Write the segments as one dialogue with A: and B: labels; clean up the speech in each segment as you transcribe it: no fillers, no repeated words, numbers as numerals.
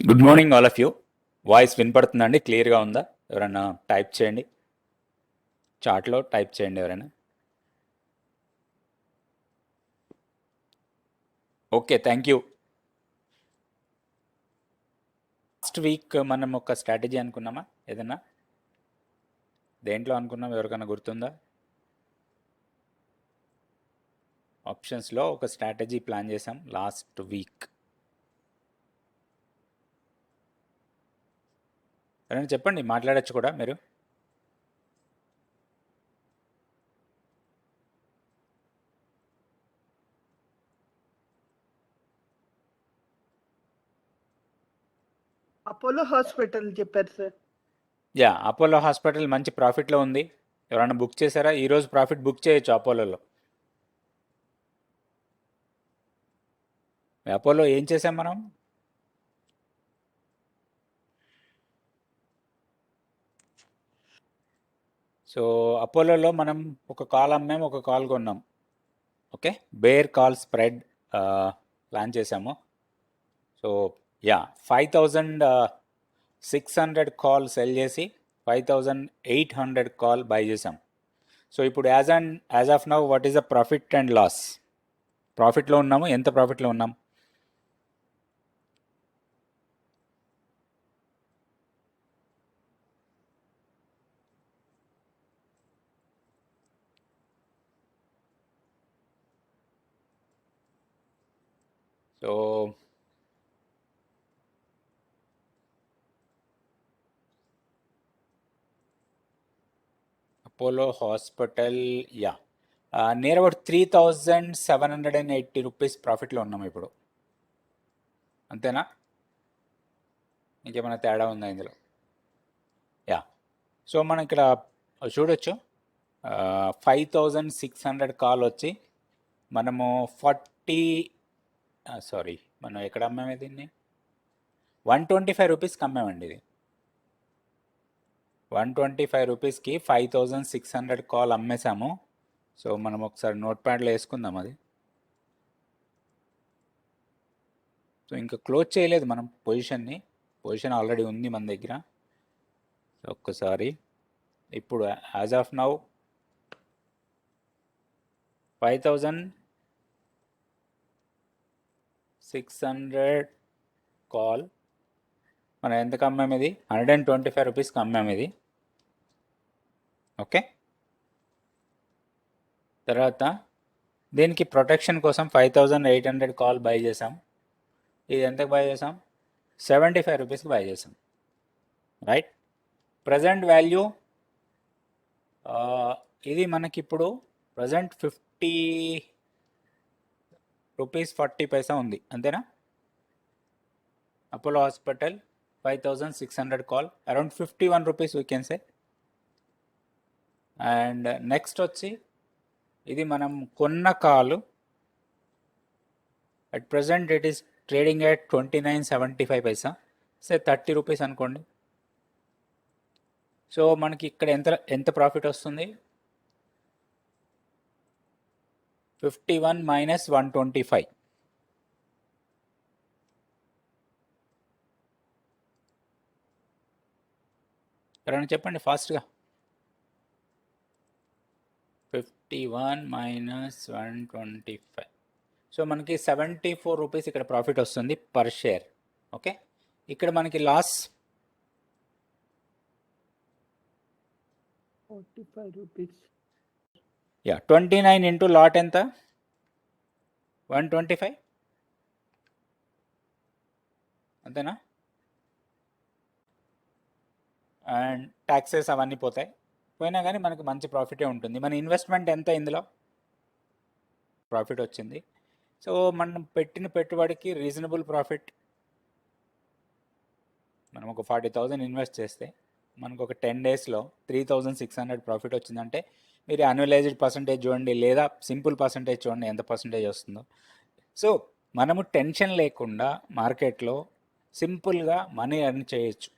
A: Good morning all of you. Voice వినపడుతుందండి? క్లియర్గా ఉందా? ఎవరైనా టైప్ చేయండి, చాట్లో టైప్ చేయండి ఎవరైనా. Okay, thank you. Last week మనం ఒక స్ట్రాటజీ అనుకున్నామా? ఏదన్నా దేంట్లో అనుకున్నాం? ఎవరికైనా గుర్తుందా? ఆప్షన్స్లో ఒక స్ట్రాటజీ ప్లాన్ చేసాం లాస్ట్ వీక్. ఎవరైనా చెప్పండి, మాట్లాడచ్చు కూడా మీరు.
B: అపోలో హాస్పిటల్ చెప్పారు సార్.
A: యా, అపోలో హాస్పిటల్ మంచి ప్రాఫిట్లో ఉంది. ఎవరైనా బుక్ చేశారా? ఈరోజు ప్రాఫిట్ బుక్ చేయొచ్చు అపోలోలో. అపోలో ఏం చేసాం మనం? సో అపోలోలో మనం ఒక కాల్ అమ్మాము, ఒక కాల్ కొన్నాం. Okay, bear call spread plan చేసాము. సో యా, 5600 కాల్ సెల్ చేసి 5800 కాల్ బై చేసాం. సో ఇప్పుడు as of now what is the profit and loss? ప్రాఫిట్లో ఉన్నాము. ఎంత ప్రాఫిట్లో ఉన్నాం? So Apollo hospital, yeah, near about 3780 rupees ప్రాఫిట్లో ఉన్నాం ఇప్పుడు. అంతేనా? ఇంకేమైనా తేడా ఉందా ఇందులో? యా, సో మనం ఇక్కడ చూడొచ్చు, 5600 కాల్ వచ్చి మనము 40 సారీ, మనం ఎక్కడ అమ్మాము దీన్ని? 125 రూపీస్కి అమ్మామండి ఇది. 125 రూపీస్కి 5600 కాల్ అమ్మేశాము. సో మనం ఒకసారి నోట్ ప్యాడ్లో వేసుకుందాం అది. సో ఇంకా క్లోజ్ చేయలేదు మనం పొజిషన్ ఆల్రెడీ ఉంది మన దగ్గర. ఒక్కసారి ఇప్పుడు యాజ్ ఆఫ్ నౌ 5600 కాల్ మనం ఎంతకు అమ్మాము? ఇది 125 రూపీస్కి అమ్మాము ఇది. ఓకే, తర్వాత దీనికి ప్రొటెక్షన్ కోసం 5800 కాల్ బై చేసాం. ఇది ఎంతకు బై చేసాం? 75 రూపీస్కి బై చేసాం. రైట్, ప్రజెంట్ వాల్యూ ఇది మనకి ఇప్పుడు ప్రజెంట్ 50 రూపీస్ 40 పైసా ఉంది. అంతేనా? Apollo hospital 5600 call around 51 rupees we can say. And next వచ్చి ఇది మనం కొన్న కాలు at present it is trading at 29.75 Paisa, say 30 rupees అనుకోండి. సో మనకి ఇక్కడ ఎంత ప్రాఫిట్ వస్తుంది? 51 మైనస్ 125. ఎవరైనా చెప్పండి ఫాస్ట్గా. 51 మైనస్ 125. సో మనకి 74 రూపీస్ ఇక్కడ ప్రాఫిట్ వస్తుంది పర్ షేర్. ఓకే, ఇక్కడ మనకి loss
B: 45 rupees.
A: Yeah, 29 into lot ఎంత? 125. అంతేనా? అండ్ ట్యాక్సెస్ అవన్నీ పోతాయి. పోయినా కానీ మనకు మంచి ప్రాఫిటే ఉంటుంది. మన ఇన్వెస్ట్మెంట్ ఎంత ఇందులో ప్రాఫిట్ వచ్చింది? సో మనం పెట్టిన పెట్టుబడికి రీజనబుల్ ప్రాఫిట్. మనం ఒక 40,000 ఇన్వెస్ట్ చేస్తే మనకు ఒక 10 డేస్లో 3600 ప్రాఫిట్ వచ్చిందంటే మీరు యాన్యువలైజ్డ్ పర్సంటేజ్ చూడండి, లేదా సింపుల్ పర్సంటేజ్ చూడండి ఎంత పర్సంటేజ్ వస్తుందో. సో మనము టెన్షన్ లేకుండా మార్కెట్లో సింపుల్గా మనీ ఎర్న్ చేయొచ్చు,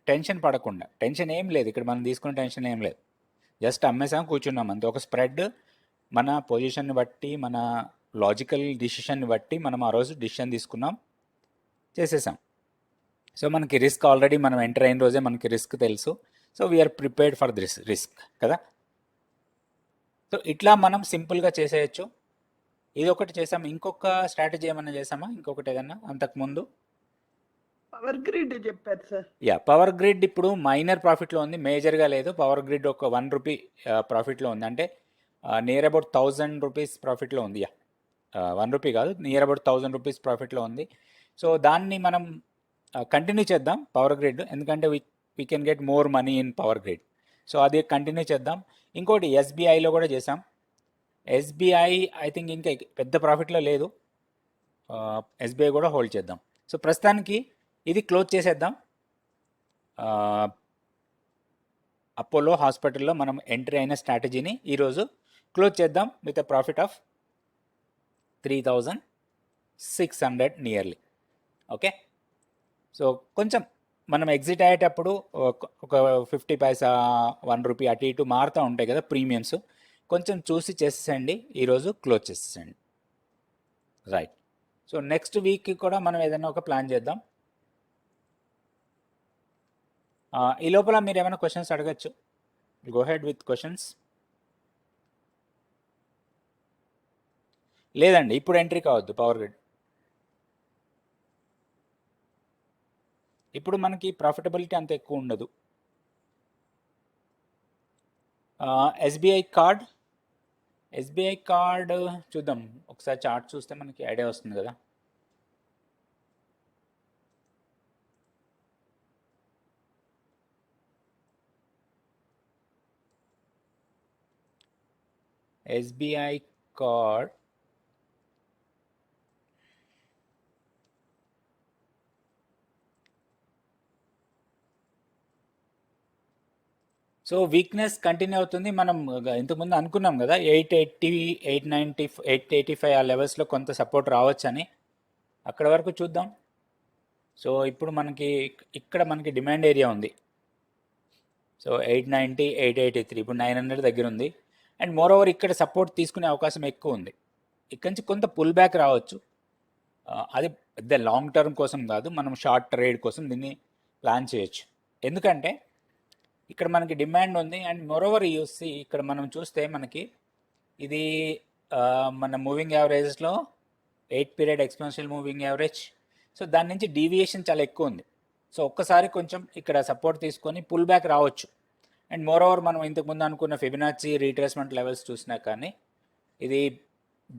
A: టెన్షన్ పడకుండా. టెన్షన్ ఏం లేదు ఇక్కడ, మనం తీసుకున్న టెన్షన్ ఏం లేదు. జస్ట్ అమ్మేసాం, కూర్చున్నాం అంతే. ఒక స్ప్రెడ్ మన పొజిషన్ని బట్టి, మన లాజికల్ డిసిషన్ని బట్టి మనం ఆ రోజు డిసిషన్ తీసుకున్నాం, చేసేసాం. సో మనకి రిస్క్ ఆల్రెడీ మనం ఎంటర్ అయిన రోజే మనకి రిస్క్ తెలుసు. So we are prepared for this risk కదా. సో ఇట్లా మనం సింపుల్గా చేసేయచ్చు. ఇది ఒకటి చేసాం. ఇంకొక స్ట్రాటజీ ఏమన్నా చేసామా ఇంకొకటి ఏదన్నా అంతకుముందు?
B: పవర్ గ్రిడ్ చెప్పారు సార్.
A: పవర్ గ్రిడ్ ఇప్పుడు మైనర్ ప్రాఫిట్లో ఉంది, మేజర్గా లేదు. పవర్ గ్రిడ్ ఒక 1 రూపీ ప్రాఫిట్లో ఉంది, అంటే నియర్ అబౌట్ 1000 రూపీస్ ప్రాఫిట్లో ఉంది. 1 రూపీ కాదు, నియర్ అబౌట్ 1000 రూపీస్ ప్రాఫిట్లో ఉంది. సో దాన్ని మనం కంటిన్యూ చేద్దాం పవర్ గ్రిడ్, ఎందుకంటే we can get more money in power grid. So అది కంటిన్యూ చేద్దాం. ఇంకోటి ఎస్బీఐలో కూడా చేసాం. ఎస్బీఐ ఐ థింక్ ఇంకా పెద్ద ప్రాఫిట్లో లేదు. ఎస్బీఐ కూడా హోల్డ్ చేద్దాం. సో ప్రస్తుతానికి ఇది క్లోజ్ చేసేద్దాం. అపోలో హాస్పిటల్లో మనం ఎంట్రీ అయిన స్ట్రాటజీని ఈరోజు క్లోజ్ చేద్దాం with a profit of 3600 nearly. Okay, so కొంచెం మనం ఎగ్జిట్ అయ్యేటప్పుడు ఒక 50 పైసా 1 రూపీ అటు ఇటు మారుతూ ఉంటాయి కదా ప్రీమియమ్స్, కొంచెం చూసి చేసేసండి. ఈరోజు క్లోజ్ చేసేసండి. రైట్. సో నెక్స్ట్ వీక్కి కూడా మనం ఏదైనా ఒక ప్లాన్ చేద్దాం. ఈ లోపల మీరు ఏమైనా క్వశ్చన్స్ అడగచ్చు. Go head with questions. లేదండి, ఇప్పుడు ఎంట్రీ కావద్దు పవర్ గ్రిడ్. ఇప్పుడు మనకి ప్రాఫిటబిలిటీ అంత ఎక్కువ ఉండదు. ఎస్బీఐ కార్డ్ చూద్దాం ఒకసారి. చార్ట్ చూస్తే మనకి ఐడియా వస్తుంది కదా. SBI card so weakness continue అవుతుంది. మనం ఇంతకుముందు అనుకున్నాం కదా 880, 890, 885 ఆ లెవెల్స్లో కొంత సపోర్ట్ రావచ్చని. అక్కడ వరకు చూద్దాం. సో ఇప్పుడు మనకి ఇక్కడ మనకి డిమాండ్ ఏరియా ఉంది. సో 890, 883, ఇప్పుడు 900 దగ్గర ఉంది. అండ్ మోర్ ఓవర్ ఇక్కడ సపోర్ట్ తీసుకునే అవకాశం ఎక్కువ ఉంది. ఇక్కడ నుంచి కొంత పుల్ బ్యాక్ రావచ్చు. అది పెద్ద లాంగ్ టర్మ్ కోసం కాదు, మనం షార్ట్ ట్రేడ్ కోసం దీన్ని ప్లాన్ చేయొచ్చు. ఎందుకంటే ఇక్కడ మనకి డిమాండ్ ఉంది. అండ్ మోరోవర్ యూసి ఇక్కడ మనం చూస్తే మనకి ఇది మన మూవింగ్ యావరేజ్లో 8 period exponential moving average. So దాని నుంచి డీవియేషన్ చాలా ఎక్కువ ఉంది. సో ఒక్కసారి కొంచెం ఇక్కడ సపోర్ట్ తీసుకొని పుల్ బ్యాక్ రావచ్చు. అండ్ మోరోవర్ మనం ఇంతకుముందు అనుకున్న ఫిబొనాచి రీట్రేస్మెంట్ లెవెల్స్ చూసినా కానీ ఇది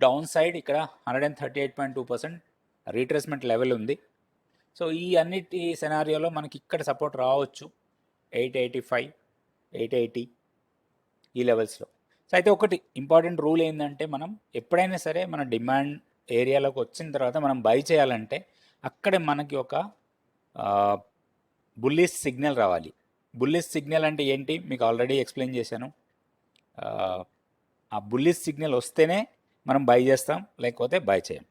A: డౌన్ సైడ్ ఇక్కడ 138.2% రీట్రేస్మెంట్ లెవెల్ ఉంది. సో ఈ అన్నిటి సెనారియోలో మనకి ఇక్కడ సపోర్ట్ రావచ్చు 885, 880 ఈ లెవెల్స్లో. సో అయితే ఒకటి ఇంపార్టెంట్ రూల్ ఏంటంటే, మనం ఎప్పుడైనా సరే మన డిమాండ్ ఏరియాలోకి వచ్చిన తర్వాత మనం బై చేయాలంటే అక్కడే మనకి ఒక బుల్లిష్ సిగ్నల్ రావాలి. బుల్లిష్ సిగ్నల్ అంటే ఏంటి మీకు ఆల్రెడీ ఎక్స్ప్లెయిన్ చేశాను. ఆ బుల్లిష్ సిగ్నల్ వస్తేనే మనం బై చేస్తాం, లేకపోతే బై చేయం.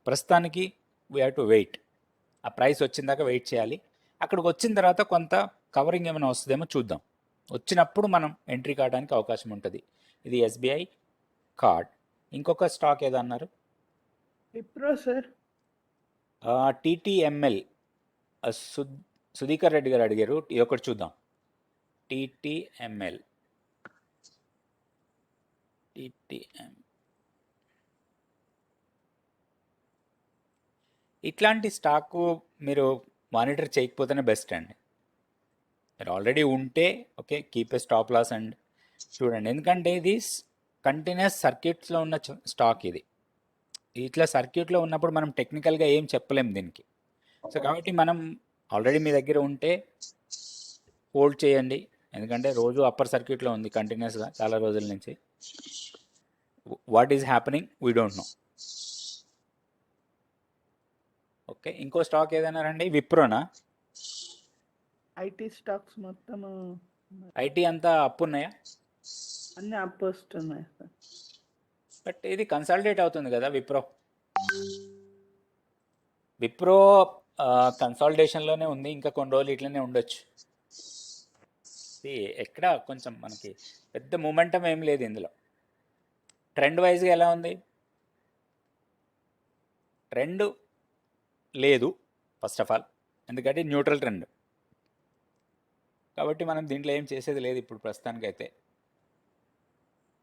A: ప్రస్తుతానికి వీ హ్యావ్ టు వెయిట్. ఆ ప్రైస్ వచ్చిన దాకా వెయిట్ చేయాలి. అక్కడికి వచ్చిన తర్వాత కొంత కవరింగ్ ఏమైనా వస్తుందేమో చూద్దాం. వచ్చినప్పుడు మనం ఎంట్రీ కావడానికి అవకాశం ఉంటుంది. ఇది ఎస్బీఐ కార్డ్. ఇంకొక స్టాక్ ఏదో అన్నారు?
B: విప్రో సార్.
A: టీటీఎంఎల్ సుధీకర్ రెడ్డి గారు అడిగారు. ఇది ఒకటి చూద్దాం. టీటీఎంఎల్ ఇట్లాంటి స్టాకు మీరు మానిటర్ చేయకపోతేనే బెస్ట్ అండి. మీరు ఆల్రెడీ ఉంటే okay, keep a stop loss and చూడండి. ఎందుకంటే ఇది కంటిన్యూస్ సర్క్యూట్స్లో ఉన్న స్టాక్. ఇది ఇట్లా సర్క్యూట్లో ఉన్నప్పుడు మనం టెక్నికల్గా ఏం చెప్పలేం దీనికి. సో కాబట్టి మనం ఆల్రెడీ మీ దగ్గర ఉంటే హోల్డ్ చేయండి. ఎందుకంటే రోజు అప్పర్ సర్క్యూట్లో ఉంది కంటిన్యూస్గా చాలా రోజుల నుంచి. What is happening we don't know. Okay, ఇంకో స్టాక్ ఏదైనా రండి. విప్రోనా?
B: ఐటీ స్టాక్స్ మొత్తం
A: ఐటీ అంతా అప్పు ఉన్నాయా?
B: అన్ని అప్ వస్తున్నాయి సార్.
A: బట్ ఇది కన్సాలిడేట్ అవుతుంది కదా విప్రో కన్సాలిడేషన్లోనే ఉంది. ఇంకా కొన్ని రోజులు ఇట్లనే ఉండొచ్చు. ఎక్కడ కొంచెం మనకి పెద్ద మూమెంటం ఏం లేదు ఇందులో. ట్రెండ్ వైజ్గా ఎలా ఉంది? ట్రెండ్ లేదు ఫస్ట్ ఆఫ్ ఆల్. ఎందుకంటే న్యూట్రల్ ట్రెండ్. కాబట్టి మనం దీంట్లో ఏం చేసేది లేదు ఇప్పుడు ప్రస్తుతానికైతే.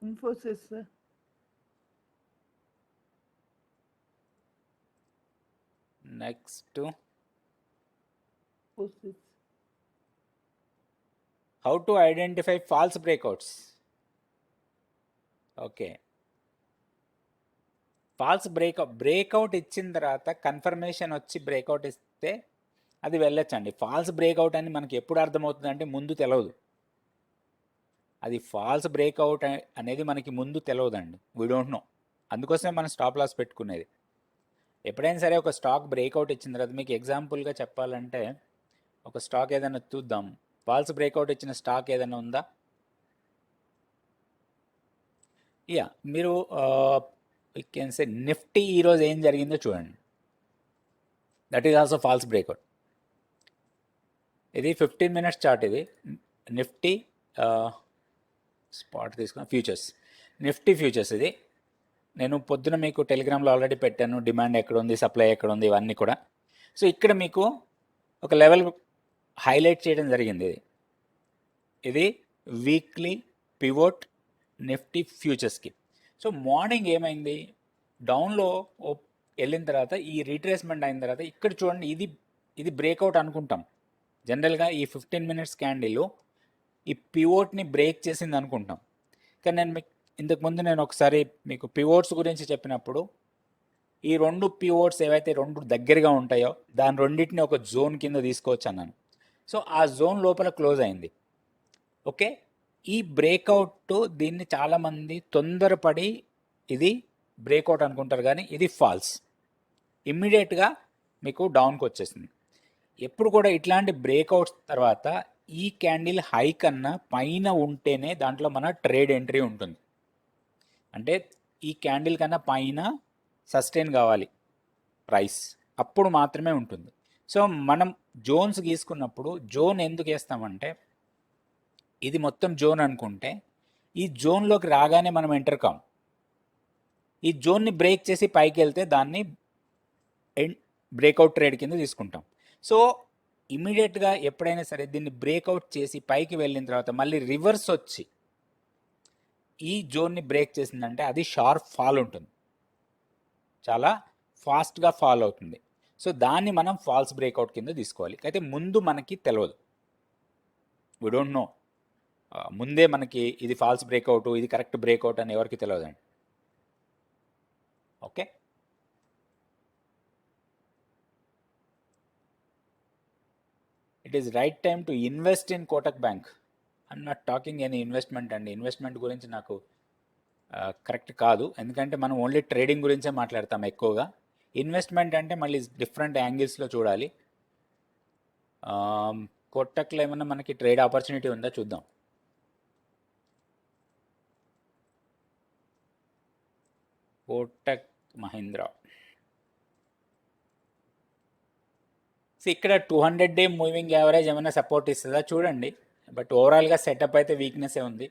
B: Infosys sir.
A: Next,
B: Infosys.
A: How to identify false breakouts. Okay, false breakout ఇచ్చిన తర్వాత కన్ఫర్మేషన్ వచ్చి బ్రేక్అవుట్ ఇస్తే అది వెళ్ళొచ్చండి. ఫాల్స్ బ్రేక్అవుట్ అని మనకి ఎప్పుడు అర్థమవుతుంది అంటే ముందు తెలియదు. అది ఫాల్స్ బ్రేక్అవుట్ అనేది మనకి ముందు తెలియదండి. We don't know. అందుకోసమే మనం స్టాప్ లాస్ పెట్టుకునేది. ఎప్పుడైనా సరే ఒక స్టాక్ బ్రేక్అవుట్ ఇచ్చిన తర్వాత, మీకు ఎగ్జాంపుల్గా చెప్పాలంటే ఒక స్టాక్ ఏదైనా చూద్దాం. ఫాల్స్ బ్రేక్అవుట్ ఇచ్చిన స్టాక్ ఏదైనా ఉందా? యా, మీరు కెన్ సే నిఫ్టీ ఈరోజు ఏం జరిగిందో చూడండి. That is also false breakout. ఇది 15 మినిట్స్ చార్ట్. ఇది నిఫ్టీ స్పాట్ తీసుకున్న ఫ్యూచర్స్, నిఫ్టీ ఫ్యూచర్స్. ఇది నేను పొద్దున మీకు టెలిగ్రామ్లో ఆల్రెడీ పెట్టాను. డిమాండ్ ఎక్కడ ఉంది, సప్లై ఎక్కడ ఉంది, ఇవన్నీ కూడా. సో ఇక్కడ మీకు ఒక లెవెల్ హైలైట్ చేయడం జరిగింది. ఇది వీక్లీ పివోట్ నిఫ్టీ ఫ్యూచర్స్కి. సో మార్నింగ్ ఏమైంది, డౌన్లో వెళ్ళిన తర్వాత ఈ రీట్రేస్మెంట్ అయిన తర్వాత ఇక్కడ చూడండి, ఇది బ్రేక్అవుట్ అనుకుంటాం జనరల్గా. ఈ 15 మినిట్స్ క్యాండిల్ ఈ పివోట్ని బ్రేక్ చేసింది అనుకుంటాం. కానీ నేను మీకు ఇంతకుముందు నేను ఒకసారి మీకు పివోట్స్ గురించి చెప్పినప్పుడు, ఈ రెండు పివోట్స్ ఏవైతే రెండు దగ్గరగా ఉంటాయో దాని రెండింటిని ఒక జోన్ కింద తీసుకోవచ్చు అన్నాను. సో ఆ జోన్ లోపల క్లోజ్ అయింది. ఓకే, ఈ బ్రేక్అవుట్ దీన్ని చాలామంది తొందరపడి ఇది బ్రేక్అవుట్ అనుకుంటారు, కానీ ఇది ఫాల్స్. ఇమ్మీడియట్గా మీకు డౌన్కి వచ్చేసింది. ఎప్పుడు కూడా ఇట్లాంటి బ్రేక్అవుట్స్ తర్వాత ఈ క్యాండిల్ హై కన్నా పైన ఉంటేనే దాంట్లో మన ట్రేడ్ ఎంట్రీ ఉంటుంది. అంటే ఈ క్యాండిల్ కన్నా పైన సస్టైన్ కావాలి ప్రైస్, అప్పుడు మాత్రమే ఉంటుంది. సో మనం జోన్స్ గీసుకున్నప్పుడు జోన్ ఎందుకు వేస్తామంటే, ఇది మొత్తం జోన్ అనుకుంటే ఈ జోన్లోకి రాగానే మనం ఎంటర్ కాం. ఈ జోన్ని బ్రేక్ చేసి పైకి వెళ్తే దాన్ని బ్రేక్అవుట్ ట్రేడ్ కింద తీసుకుంటాం. సో ఇమీడియట్గా ఎప్పుడైనా సరే దీన్ని బ్రేక్అవుట్ చేసి పైకి వెళ్ళిన తర్వాత మళ్ళీ రివర్స్ వచ్చి ఈ జోన్ని బ్రేక్ చేసిందంటే అది షార్ప్ ఫాల్ ఉంటుంది, చాలా ఫాస్ట్గా ఫాల్ అవుతుంది. సో దాన్ని మనం ఫాల్స్ బ్రేక్అవుట్ కింద తీసుకోవాలి. అయితే ముందు మనకి తెలియదు, వీ డోంట్ నో. ముందే మనకి ఇది ఫాల్స్ బ్రేక్అవుట్, ఇది కరెక్ట్ బ్రేక్అవుట్ అని ఎవరికి తెలియదండి. Okay, it is right time to invest in Kotak bank. I'm not talking any investment అండి. ఇన్వెస్ట్మెంట్ గురించి నాకు కరెక్ట్ కాదు, ఎందుకంటే మనం ఓన్లీ ట్రేడింగ్ గురించే మాట్లాడతాం ఎక్కువగా. ఇన్వెస్ట్మెంట్ అంటే మళ్ళీ డిఫరెంట్ యాంగిల్స్లో చూడాలి. కోటక్లో ఏమన్నా మనకి ట్రేడ్ ఆపర్చునిటీ ఉందా చూద్దాం. కోటక్ మహీంద్రా. సో ఇక్కడ 200-డే మూవింగ్ యావరేజ్ ఏమైనా సపోర్ట్ ఇస్తుందా చూడండి. బట్ ఓవరాల్గా సెటప్ అయితే వీక్నెస్సే ఉంది.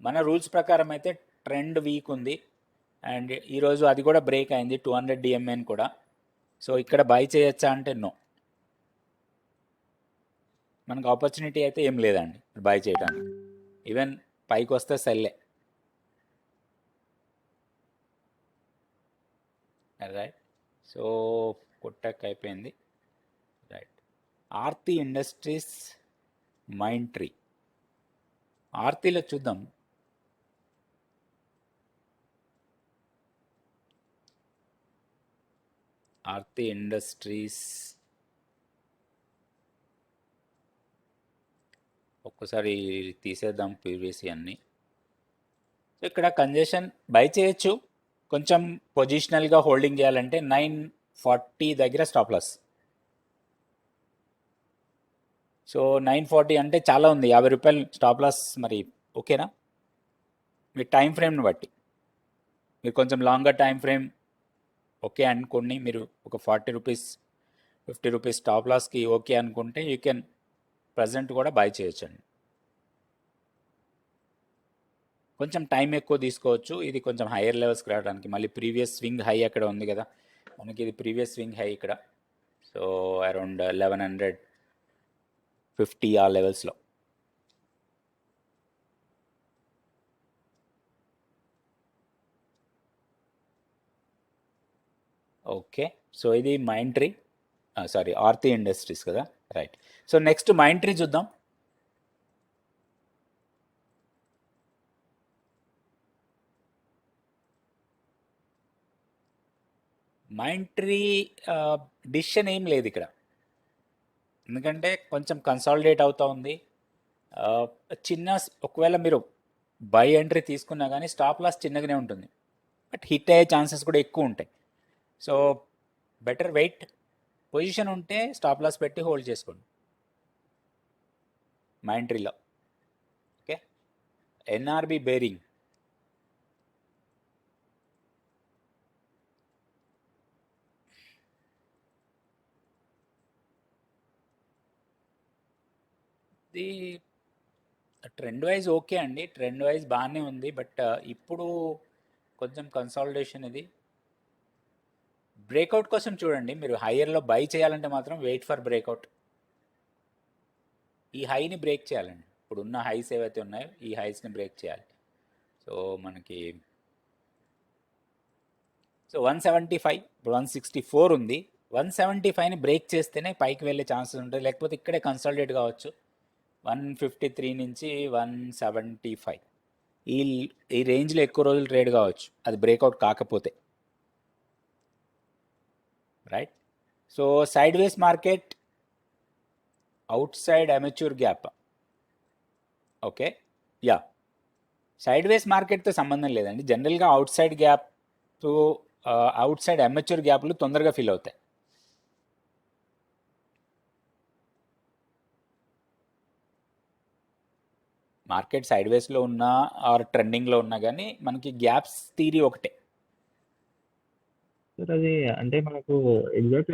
A: మన రూల్స్ ప్రకారం అయితే ట్రెండ్ వీక్ ఉంది, అండ్ ఈరోజు అది కూడా బ్రేక్ అయింది 200 డిఎంఏని కూడా. సో ఇక్కడ బై చేయొచ్చా అంటే నో, మనకు ఆపర్చునిటీ అయితే ఏం లేదండి బై చేయడానికి. ఈవెన్ పైకి వస్తే సెల్లే. రైట్, సో కొట్టక్ అయిపోయింది. Right, Aarti Industries, Mindtree. ఆర్తిలో చూద్దాం. ఆర్తి ఇండస్ట్రీస్ ఒక్కసారి తీసేద్దాం ప్రీవియస్ అన్ని. ఇక్కడ కంజెషన్ బై చేయొచ్చు, కొంచెం పొజిషనల్గా హోల్డింగ్ చేయాలంటే 940 దగ్గర స్టాప్ లాస్. సో 940 అంటే చాలా ఉంది, 50 రూపాయలు స్టాప్ లాస్. మరి ఓకేనా మీ టైం ఫ్రేమ్ని బట్టి? మీరు కొంచెం లాంగర్ టైం ఫ్రేమ్ ఓకే అనుకోండి, మీరు ఒక 40 రూపీస్ 50 రూపీస్ స్టాప్ లాస్కి ఓకే అనుకుంటే యూ కెన్ ప్రజెంట్ కూడా బై చేయొచ్చండి. కొంచెం టైం ఎక్కువ తీసుకోవచ్చు, ఇది కొంచెం హైయర్ లెవెల్స్కి రావడానికి. మళ్ళీ ప్రీవియస్ స్వింగ్ హై అక్కడ ఉంది కదా మనకి, ఇది ప్రీవియస్ స్వింగ్ హై ఇక్కడ. సో అరౌండ్ 1150 ఆ లెవెల్స్లో. ఓకే, సో ఇది Mindtree, sorry Aarti Industries కదా, right. So next Mindtree చూద్దాం. మైండ్ ట్రీ డిసిషన్ ఏం లేదు ఇక్కడ, ఎందుకంటే కొంచెం కన్సాలిడేట్ అవుతూ ఉంది. ఆ, ఒకవేళ మీరు బై ఎంట్రీ తీసుకున్నా కానీ స్టాప్ లాస్ చిన్నగానే ఉంటుంది, బట్ హిట్ అయ్యే ఛాన్సెస్ కూడా ఎక్కువ ఉంటాయి. సో బెటర్ వెయిట్, పొజిషన్ ఉంటే స్టాప్ లాస్ పెట్టి హోల్డ్ చేసుకోండి మైండ్ ట్రీలో. ఓకే, ఎన్ఆర్బి బేరింగ్, ఇది ట్రెండ్ వైజ్ ఓకే అండి, ట్రెండ్ వైజ్ బాగానే ఉంది, బట్ ఇప్పుడు కొంచెం కన్సాలిడేషన్. ఇది బ్రేక్అవుట్ కోసం చూడండి, మీరు హయ్యర్లో బై చేయాలంటే మాత్రం వెయిట్ ఫర్ బ్రేక్అవుట్. ఈ హైని బ్రేక్ చేయాలండి, ఇప్పుడు ఉన్న హైస్ ఏవైతే ఉన్నాయో ఈ హైస్ని బ్రేక్ చేయాలి. సో మనకి 175, ఇప్పుడు 164 ఉంది, 175ని బ్రేక్ చేస్తేనే పైకి వెళ్ళే ఛాన్సెస్ ఉంటుంది, లేకపోతే ఇక్కడే కన్సాలిడేట్ కావచ్చు. 153 నుంచి 175 ఈ ఈ రేంజ్లో ఎక్కువ రోజులు ట్రేడ్ కావచ్చు, అది బ్రేక్అవుట్ కాకపోతే, right. So sideways market outside amateur gap. Okay, yeah, sideways మార్కెట్తో సంబంధం లేదండి, జనరల్గా outside gap, outside amateur గ్యాప్లు తొందరగా ఫిల్ అవుతాయి. మార్కెట్ సైడ్ వేస్లో ఉన్నా ఆర్ ట్రెండింగ్లో ఉన్నా కానీ మనకి గ్యాప్స్ థియరీ ఒకటే.
C: సార్ అది అంటే మనకు ఎగ్జాక్ట్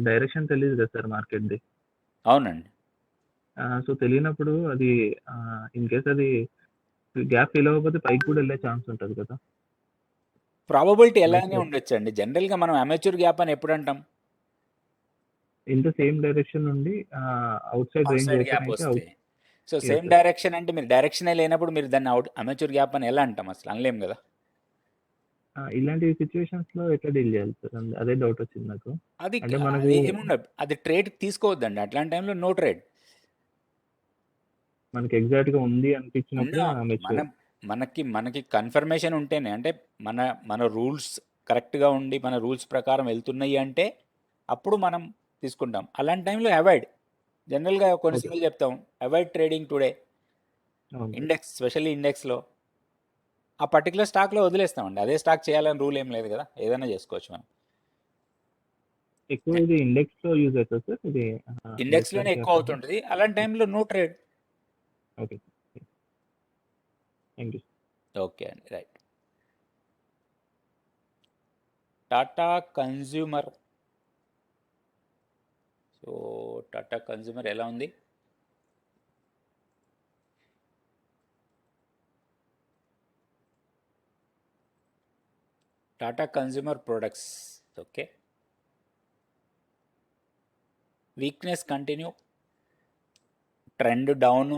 C: డైరెక్షన్ తెలియదు కదా సార్ మార్కెట్ది.
A: అవునండి,
C: సో తెలియనప్పుడు అది ఇన్ కేస్ అది గ్యాప్ ఫిల్ అవ్వకపోతే పైకి కూడా వెళ్ళే ఛాన్స్ ఉంటుంది కదా.
A: ప్రాబబిలిటీ ఎలానే ఉండొచ్చు అండి. జనరల్గా మనం అమెచ్యూర్ గ్యాప్ అని ఎప్పుడు అంటాం?
C: ఇన్ ద సేమ్ డైరెక్షన్ నుండి out side range
A: side
C: open
A: gap
C: అయితే
A: వస్తే, so
C: Yes,
A: same
C: sir.
A: Direction అంటే మీరు డైరెక్షనే లేనప్పుడు మీరు దాన్ని అమెచ్యూర్ గ్యాప్ అని ఎలా అంటాం? అసలు అనలేం కదా.
C: ఇలాంటి సిచ్యువేషన్స్ లో ఎట్లా డీల్ చేయాలి సార్? అదే డౌట్ వచ్చింది నాకు.
A: అది
C: అంటే మనకు
A: అది ఏముండదు, అది ట్రేడ్ తీసుకోవద్దండి అట్లాంటి టైంలో, నో ట్రేడ్.
C: మనకి ఎగ్జాక్ట్ గా ఉంది అనిపించినప్పుడు
A: మనకి కన్ఫర్మేషన్ ఉంటేనే, అంటే మన మన రూల్స్ కరెక్ట్గా ఉండి మన రూల్స్ ప్రకారం వెళ్తున్నాయి అంటే అప్పుడు మనం తీసుకుంటాం. అలాంటి టైంలో అవాయిడ్, జనరల్గా కొన్నిసార్లు చెప్తాం avoid trading today index, specially ఇండెక్స్లో ఆ పర్టికులర్ స్టాక్లో వదిలేస్తామండి. అదే స్టాక్ చేయాలని రూల్ ఏం లేదు కదా, ఏదైనా చేసుకోవచ్చు మనం.
C: ఎక్కువ ఇది ఇండెక్స్ లో యూజ్ అవుతుంది సార్. ఇది
A: ఇండెక్స్లోనే ఎక్కువ అవుతుంటుంది, అలాంటి టైంలో no trade.
C: Okay, thank you.
A: Okay అండి, right. Tata consumer, so Tata consumer ఎలా ఉంది? Tata consumer products, okay, weakness continue, trend down.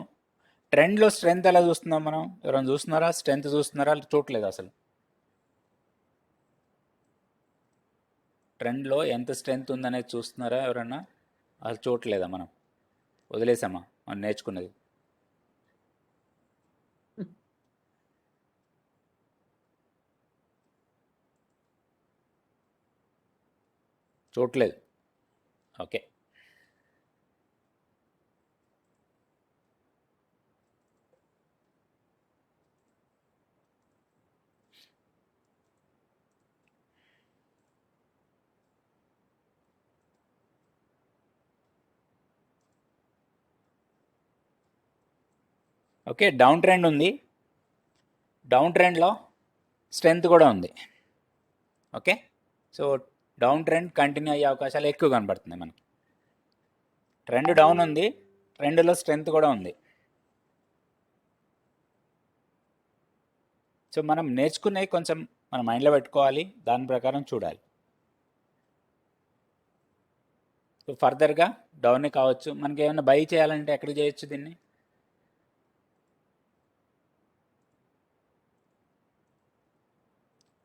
A: ట్రెండ్లో స్ట్రెంత్ ఎలా చూస్తున్నాం మనం? ఎవరైనా చూస్తున్నారా? స్ట్రెంత్ చూస్తున్నారా? చూడలేదు అసలు. ట్రెండ్లో ఎంత స్ట్రెంత్ ఉందనేది చూస్తున్నారా ఎవరన్నా? అసలు చూడలేదా మనం? వదిలేసామా మనం నేర్చుకున్నది? చూడలేదు, ఓకే. ఓకే, డౌన్ ట్రెండ్ ఉంది, డౌన్ ట్రెండ్లో స్ట్రెంత్ కూడా ఉంది. Okay, so down trend continue అయ్యే అవకాశాలు ఎక్కువ కనబడుతున్నాయి మనకి. ట్రెండ్ డౌన్ ఉంది, ట్రెండ్లో స్ట్రెంత్ కూడా ఉంది. సో మనం నేర్చుకునేవి కొంచెం మన మైండ్లో పెట్టుకోవాలి, దాని ప్రకారం చూడాలి. సో ఫర్దర్గా డౌన్ కావచ్చు. మనకి ఏమైనా బై చేయాలంటే ఎక్కడ చేయొచ్చు దీన్ని?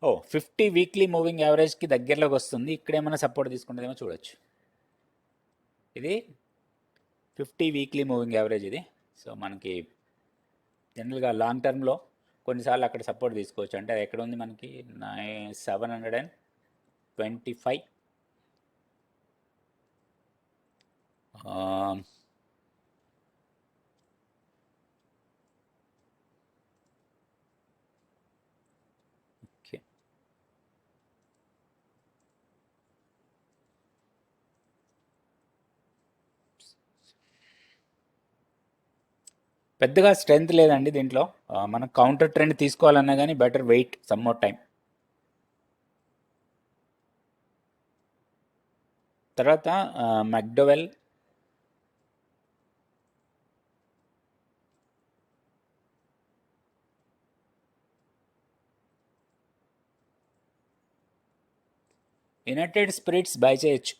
A: ఓ 50 వీక్లీ మూవింగ్ యావరేజ్కి దగ్గరలోకి వస్తుంది. ఇక్కడ ఏమైనా సపోర్ట్ తీసుకుంటుందేమో చూడొచ్చు. ఇది 50 వీక్లీ మూవింగ్ యావరేజ్ ఇది. సో మనకి జనరల్గా లాంగ్ టర్మ్లో కొన్నిసార్లు అక్కడ సపోర్ట్ తీసుకోవచ్చు. అంటే అది ఎక్కడ ఉంది మనకి 725. ఓకే, పెద్దగా స్ట్రెంత్ లేదండి దీంట్లో. మనం కౌంటర్ ట్రెండ్ తీసుకోవాలన్నా కానీ better wait some more time. తర్వాత మెక్డోవెల్, యునైటెడ్ స్పిరిట్స్ బై చేయొచ్చు.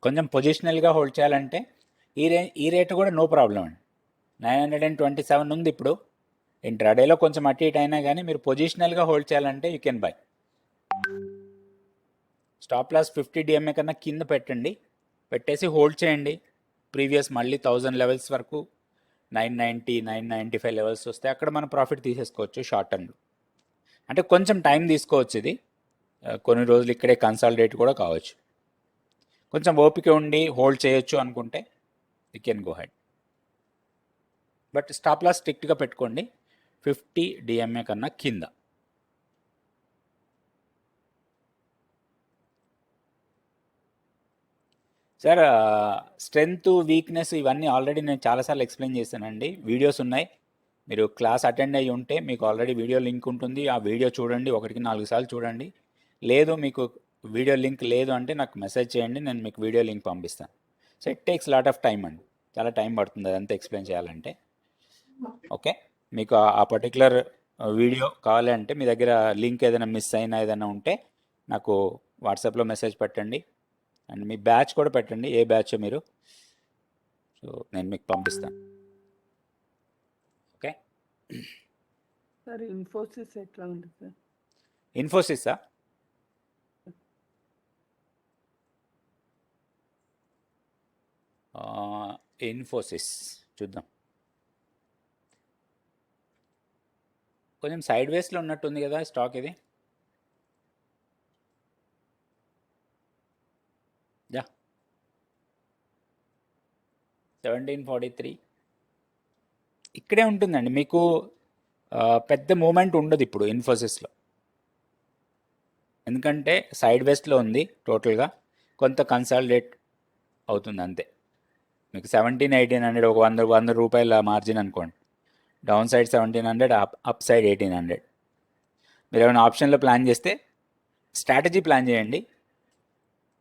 A: కొంచెం పొజిషనల్గా హోల్డ్ చేయాలంటే ఈ రేటు కూడా నో ప్రాబ్లం అండి. 927 ఉంది ఇప్పుడు. ఇంట్రాడేలో కొంచెం అటు ఇటు అయినా కానీ మీరు పొజిషనల్గా హోల్డ్ చేయాలంటే you can buy. Stop loss 50 DMA కన్నా కింద పెట్టండి, పెట్టేసి హోల్డ్ చేయండి. ప్రీవియస్ మళ్ళీ 1000 లెవెల్స్ వరకు 990, 995 లెవెల్స్ వస్తే అక్కడ మనం ప్రాఫిట్ తీసేసుకోవచ్చు షార్ట్ టర్మ్లో. అంటే కొంచెం టైం తీసుకోవచ్చు ఇది. కొన్ని రోజులు ఇక్కడే కన్సాలిడేట్ కూడా కావచ్చు. కొంచెం ఓపిక ఉండి హోల్డ్ చేయొచ్చు అనుకుంటే you can go ahead. But stop loss స్ట్రిక్ట్గా పెట్టుకోండి 50 డిఎంఏ కన్నా కింద. సార్ స్ట్రెంగ్త్, వీక్నెస్ ఇవన్నీ ఆల్రెడీ నేను చాలాసార్లు ఎక్స్ప్లెయిన్ చేశానండి. వీడియోస్ ఉన్నాయి, మీరు క్లాస్ అటెండ్ అయ్యి ఉంటే మీకు ఆల్రెడీ వీడియో లింక్ ఉంటుంది. ఆ వీడియో చూడండి, 1-4 సార్లు చూడండి. లేదు మీకు వీడియో లింక్ లేదు అంటే నాకు మెసేజ్ చేయండి, నేను మీకు వీడియో లింక్ పంపిస్తాను. So it takes lot of time అండి, చాలా టైం పడుతుంది అదంతా ఎక్స్ప్లెయిన్ చేయాలంటే. ఓకే, మీకు ఆ పర్టికులర్ వీడియో కావాలంటే మీ దగ్గర లింక్ ఏదైనా మిస్ అయినా ఏదైనా ఉంటే నాకు వాట్సాప్లో మెసేజ్ పెట్టండి. అండ్ మీ బ్యాచ్ కూడా పెట్టండి, ఏ బ్యాచ్ మీరు, సో నేను మీకు పంపిస్తాను. ఓకే
B: సార్ ఇన్ఫోసిస్ ఎట్లా ఉంది సార్?
A: ఇన్ఫోసిసా? ఇన్ఫోసిస్ చూద్దాం. కొంచెం సైడ్ వేస్లో ఉన్నట్టుంది కదా స్టాక్ ఇది. యా 1743 ఇక్కడే ఉంటుందండి. మీకు పెద్ద మూమెంట్ ఉండదు ఇప్పుడు ఇన్ఫోసిస్లో, ఎందుకంటే సైడ్ వేస్ట్లో ఉంది. టోటల్గా కొంత కన్సాలిడేట్ అవుతుంది అంతే. మీకు 1700-1800 ఒక 100 రూపాయల మార్జిన్ అనుకోండి. Down side 1700, up side 1800. మీరు ఏమైనా ఆప్షన్లో ప్లాన్ చేస్తే స్ట్రాటజీ ప్లాన్ చేయండి,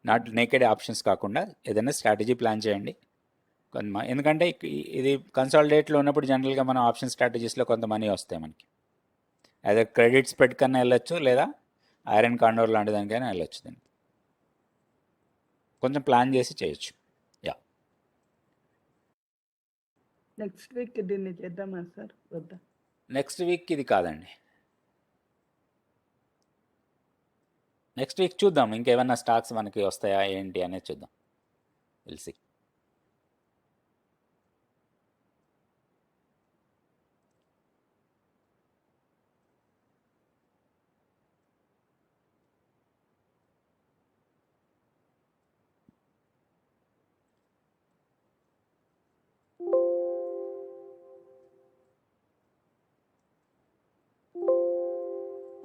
A: నాట్ నేకెడ్ ఆప్షన్స్ కాకుండా ఏదైనా స్ట్రాటజీ ప్లాన్ చేయండి. ఎందుకంటే ఇది కన్సాలిడేట్లో ఉన్నప్పుడు జనరల్గా మనం ఆప్షన్ స్ట్రాటజీస్లో కొంత మనీ వస్తాయి మనకి. అదే క్రెడిట్ స్ప్రెడ్ కన్నా వెళ్ళొచ్చు, లేదా ఐరన్ కాండోర్ లాంటి దానికైనా వెళ్ళొచ్చు. దీన్ని కొంచెం ప్లాన్ చేసి చేయొచ్చు. యా
B: నెక్స్ట్ వీక్ దీన్ని చేద్దామా సార్? వద్దా?
A: నెక్స్ట్ వీక్ ఇది కాదండి, నెక్స్ట్ వీక్ చూద్దాం ఇంకేమైనా స్టాక్స్ మనకి వస్తాయా ఏంటి అనేది చూద్దాం. Will see.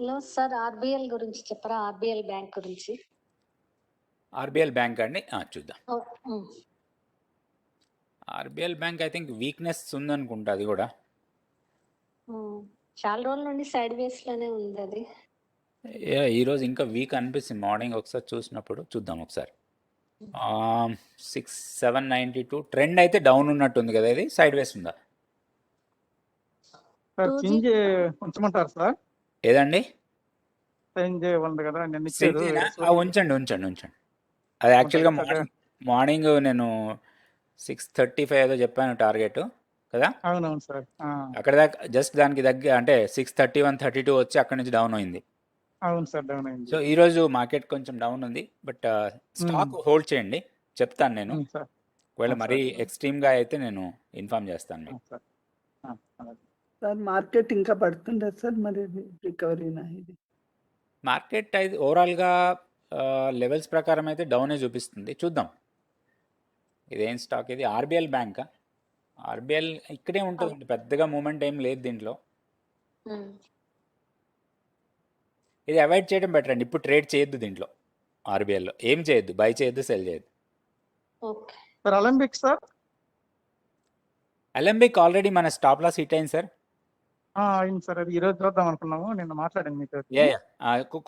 D: Hello sir, RBL గురించి చెప్పరా? ఆర్బిఎల్ బ్యాంక్ గురించి.
A: ఆర్బిఎల్ బ్యాంక్ అండి, చూద్దాం.
D: Oh, um.
A: RBL bank I think weakness ఉందనుకుంటా అది కూడా.
D: చాలా రోజుల నుండి సైడ్ వేస్ లోనే ఉంది అది.
A: ఈరోజు ఇంకా వీక్ అనిపిస్తుంది మార్నింగ్ ఒకసారి చూసినప్పుడు. చూద్దాం ఒకసారి. 6792 ట్రెండ్ అయితే డౌన్ ఉన్నట్టుంది కదా, ఇది సైడ్ వేస్ ఉందా?
E: సార్
D: 2G
E: చేంజ్ ఉంచమంటారు సార్?
A: ఏదండి?
E: చేంజ్ ఉంది కదా నిన్న ఇచ్చారు.
A: ఉంచండి ఉంచండి ఉంచండి. అది యాక్చువల్గా
E: ఉంటుంది కదా.
A: మార్నింగ్ నేను 6:35 ఏదో చెప్పాను టార్గెట్ కదా.
E: అవునవును సార్.
A: అక్కడ దాకా జస్ట్ దానికి దగ్గర అంటే 6:31, 32 వచ్చి అక్కడ నుంచి డౌన్ అయింది.
E: అవును సార్, డౌన్ అయింది.
A: సో ఈరోజు మార్కెట్ కొంచెం డౌన్ ఉంది, బట్ స్టాక్ హోల్డ్ చేయండి, చెప్తాను నేను.
E: సార్.
A: ఒకవేళ
E: సార్.
A: మరీ ఎక్స్ట్రీమ్గా అయితే నేను ఇన్ఫార్మ్ చేస్తాను మీకు.
E: సార్. అలాగే.
B: సార్ మార్కెట్ ఇంకా పడుతుందా సార్, మరి రికవరీనా ఇది?
A: మార్కెట్ అయితే ఓవరాల్గా లెవెల్స్ ప్రకారం అయితే డౌనే చూపిస్తుంది, చూద్దాం. ఇదేం స్టాక్ ఇది? ఆర్బిఎల్ బ్యాంకా? ఆర్బిఎల్ ఇక్కడే ఉంటుంది, పెద్దగా మూమెంట్ ఏం లేదు దీంట్లో. ఇది అవాయిడ్ చేయడం బెటర్ అండి. ఇప్పుడు ట్రేడ్ చేయొద్దు దీంట్లో. ఆర్బిఎల్లో ఏం చేయొద్దు, బై చేయొద్దు, సెల్ చేయొద్దు.
D: Okay.
E: Sir Alembic sir.
A: Alembic already మన స్టాప్ లాస్ హిట్ అయింది సార్.
E: అయింది సార్. అది ఈరోజు చూద్దాం అనుకున్నాము, నిన్న మాట్లాడాను మీతో.
A: యా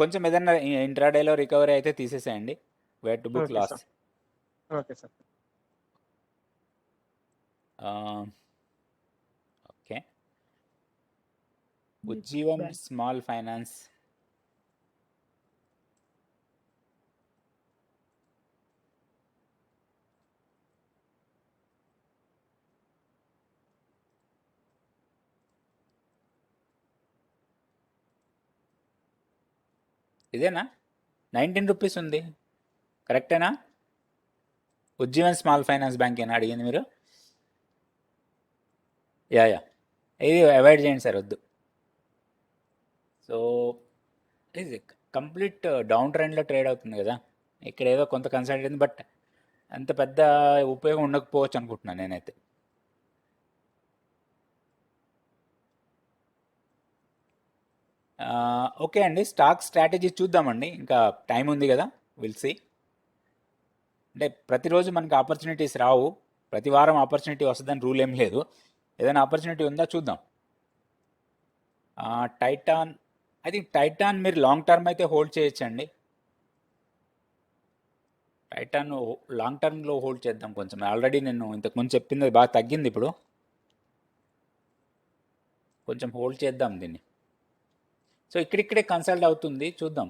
A: కొంచెం ఏదైనా ఇంట్రాడేలో రికవరీ అయితే తీసేసేయండి. Where to book
E: okay
A: loss.
E: Sir. Okay sir.
A: Okay. Ujjivan small finance. ఇదేనా? 19 రూపీస్ ఉంది, కరెక్టేనా? ఉజ్జీవన్ స్మాల్ ఫైనాన్స్ బ్యాంక్ ఏనా అడిగింది మీరు? యా ఇది అవాయిడ్ చేయండి సార్, వద్దు. సో ఇది కంప్లీట్ డౌన్ ట్రెండ్లో ట్రేడ్ అవుతుంది కదా. ఇక్కడ ఏదో కొంత కన్సల్ట్ అయింది, బట్ అంత పెద్ద ఉపయోగం ఉండకపోవచ్చు అనుకుంటున్నాను నేనైతే. ఓకే అండి, స్టాక్ స్ట్రాటజీ చూద్దామండి, ఇంకా టైం ఉంది కదా, విల్ సీ. అంటే ప్రతిరోజు మనకి ఆపర్చునిటీస్ రావు, ప్రతి వారం ఆపర్చునిటీ వస్తుందని రూల్ ఏం లేదు. ఏదైనా ఆపర్చునిటీ ఉందా చూద్దాం. టైటాన్, ఐ థింక్ టైటాన్ మీరు లాంగ్ టర్మ్ అయితే హోల్డ్ చేయొచ్చండి. టైటాన్ లాంగ్ టర్మ్లో హోల్డ్ చేద్దాం కొంచెం. ఆల్రెడీ నేను ఇంతకుముందు చెప్పింది బాగా తగ్గింది, ఇప్పుడు కొంచెం హోల్డ్ చేద్దాం దీన్ని. సో ఇక్కడిక్కడే కన్సల్ట్ అవుతుంది, చూద్దాం.